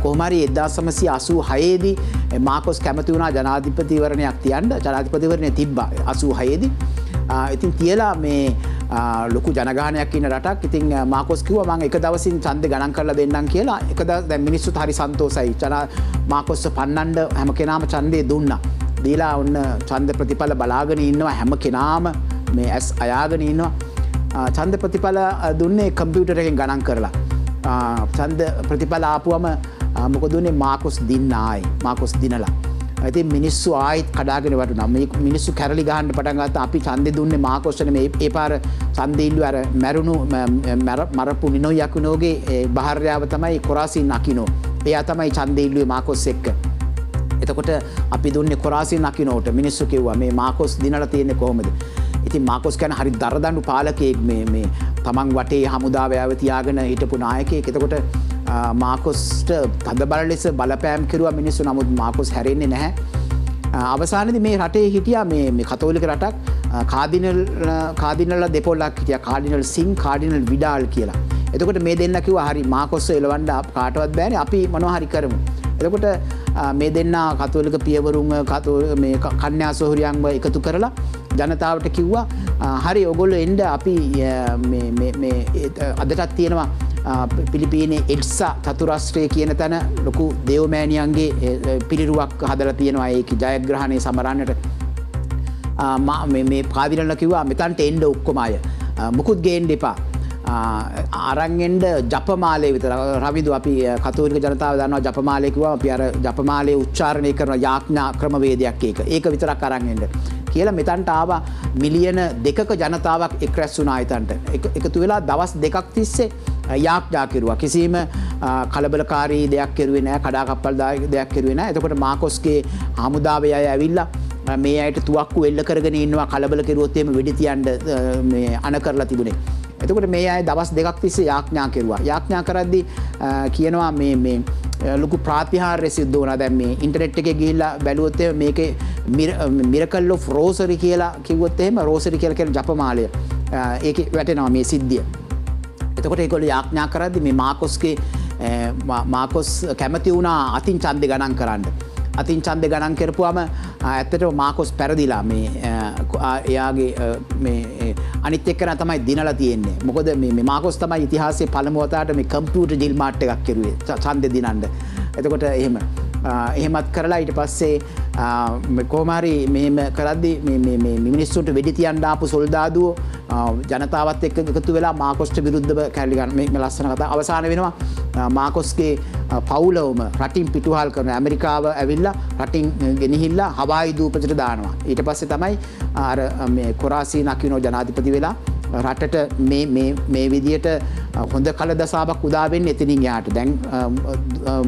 කොහොම හරි 1986 දී මාකෝස් කැමති වුණා ජනාධිපතිවරණයක් තියන්න. ජනාධිපතිවරණය තිබ්බා 86 දී. ඉතින් තියලා මේ ලොකු ජනගහනයක් ඉන්න රටක්. ඉතින් මාකෝස් කිව්වා මම එක දවසින් ඡන්දෙ ගණන් කරලා දෙන්නම් කියලා. එක දැන් මිනිස්සුත් හරි සන්තෝසයි. මාකෝස් පන්නන්න හැම කෙනාම ඡන්දේ දුන්නා. දීලා ඔන්න ඡන්ද ප්‍රතිඵල බලාගෙන ඉන්නවා හැම කෙනාම මේ ඇස් අයාගෙන ඉන්නවා. ඡන්ද ප්‍රතිඵල දුන්නේ කම්පියුටර් එකෙන් ගණන් කරලා. ඡන්ද ප්‍රතිඵල ආපුවම මොකද උනේ මාකෝස් දින්න ආයි මාකෝස් දිනලා. ඉතින් මිනිස්සු ආයිත් කඩාගෙන වටුණා. මේ මිනිස්සු කැරලි ගහන්න පටන් ගත්තා. අපි ඡන්දේ දුන්නේ මාකෝස්ට නෙමෙයි. ඒ පාර ඡන්දේ ඉල්ලුව අර මැරුණු මරපු නිනෝයි අකිනෝගේ භාර්යාව තමයි කොරාසින් අකිනෝ. එයා තමයි ඡන්දේ ඉල්ලුවේ මාකෝස් එක්ක. එතකොට අපි දුන්නේ කොරාසින් අකිනෝට. මිනිස්සු කිව්වා මේ මාකෝස් දිනලා තියෙන්නේ කොහොමද? ඉතින් මාකෝස් කියන්නේ හරි දරදඬු පාලකයෙක් මේ තමන් වටේ හමුදාව යාව තියාගෙන හිටපු නායකයෙක්. එතකොට මාකෝස්ට තදබල ලෙස බලපෑම් කෙරුවා මිනිස්සු. නමුත් මාකෝස් හැරෙන්නේ නැහැ. අවසානයේදී මේ රටේ හිටියා මේ කතෝලික රටක් කාඩිනල් දෙපොල්ලක් හිටියා. කාඩිනල් සිං කාඩිනල් විඩාල් කියලා. එතකොට මේ දෙන්න කිව්වා හරි මාකෝස්ව එලවන්න කාටවත් බෑනේ අපි මොනවා හරි කරමු. එතකොට මේ දෙන්න කතෝලික පියවරුන් මේ කන්‍යා සොහොරියන්ව එකතු කරලා ජනතාවට කිව්වා හරි ඔයගොල්ලෝ එන්න අපි මේ අදටත් තියෙනවා පිලිපීනේ එඩ්සා චතුරස්‍රය කියන තැන ලොකු දේවමෑණියන්ගේ පිළිරුවක් හදලා තියෙනවා ඒක ජයග්‍රහණය සමරන්නට මේ පාදිරල කිව්වා මෙතන්ට එන්න ඔක්කොම අය මුකුත් ගේන්න එපා අරන්ගෙන්ඩ ජපමාලය විතර රවිදු අපි කතෝලික ජනතාව දන්නවා ජපමාලය කිව්වම අපි අර ජපමාලය උච්චාරණය කරන යාඥා ක්‍රමවේදයක් ඒක විතරක් අරන්ගෙන්ඩ කියලා මෙතන්ට ආවා මිලියන 2ක ජනතාවක් එක් රැස් වුණා එතනට එකතු වෙලා දවස් 2ක් තිස්සේ යාඥා කෙරුවා කිසිම කලබලකාරී දෙයක් කෙරුවේ නැහැ කඩාකප්පල් දෙයක් කෙරුවේ නැහැ එතකොට මාකොස්ගේ හමුදාවේ අය ඇවිල්ලා මේ අයට තුවක්කු එල්ල කරගෙන ඉන්නවා කලබල කෙරුවොත් එහෙම වෙඩි තියන්න මේ අණ කරලා තිබුණේ එතකොට මේ අය දවස් 2ක් තිස්සේ යාඥා කෙරුවා යාඥා කරද්දී කියනවා මේ ලොකු ප්‍රාතිහාර්ය සිද්ධ වුණා දැන් මේ ඉන්ටර්නෙට් එකේ ගිහිල්ලා බැලුවොත් එහෙම මේකේ මිරකල් ඔෆ් රෝසරි කියලා කිව්වොත් එහෙම රෝසරි කියලා කියන ජපමාලය ඒකේ වැටෙනවා මේ සිද්ධිය එතකොට ඒගොල්ලෝ යාඥා කරද්දී මේ මාකොස් කැමති වුණා අතින් ඡන්දෙ ගණන් කරන්න අතින් ඡන්දෙ ගණන් කරපුවාම ඇත්තටම මාකොස් පෙරදිලා මේ එයාගේ මේ අනිත් එක්කන තමයි දිනලා තියෙන්නේ. මොකද මේ මාකොස් තමයි ඉතිහාසයේ පළමු වතාවට මේ කම්පියුටර් ජිල් මාට් එකක් කෙරුවේ ඡන්දෙ දිනන්න. එතකොට එහෙමත් කරලා ඊට පස්සේ කොහොම හරි මෙහෙම කරද්දී මේ මිනිස්සුන්ට වෙඩි තියන්න ආපු සොල්දාදුවෝ ජනතාවත් එක්ක එකතු වෙලා මාකොස්ට විරුද්ධව කැරලි ගන්න මේ ලස්සන කතාව අවසාන වෙනවා මාකොස්ගේ පවුලවම රටින් පිටුහල් කරන ඇමරිකාව ඇවිල්ලා රටින් ගෙනහිල්ලා හවායි දූපතට දානවා ඊට පස්සේ තමයි අර මේ කොරාසී නකිනෝ ජනාධිපති වෙලා රටට මේ විදියට හොඳ කලදසාවක් උදා වෙන්නේ එතනින් යාට දැන්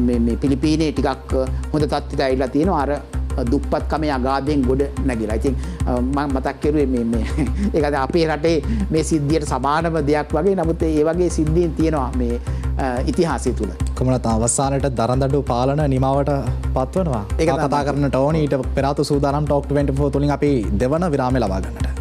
මේ පිලිපීනේ ටිකක් හොඳ තත්ත්වයට ඇවිල්ලා තියෙනවා අර දුප්පත්කමේ අගාධයෙන් ගොඩ නැගිලා. ඉතින් මම මතක් කරුවේ මේ ඒක අපේ රටේ මේ සිද්ධියට සමානම දෙයක් වගේ. නමුත් ඒ වගේ සිද්ධීන් තියෙනවා මේ ඉතිහාසය තුල. කොමනත් අවසානට දරදඬු පාලන නිමාවට පත්වනවා. ඒක කතා කරන්නට ඕනේ. ඊට පෙර ආතු සූදානම් ටොක් 24 තුලින් අපි දෙවන විරාමය ලබා ගන්නට.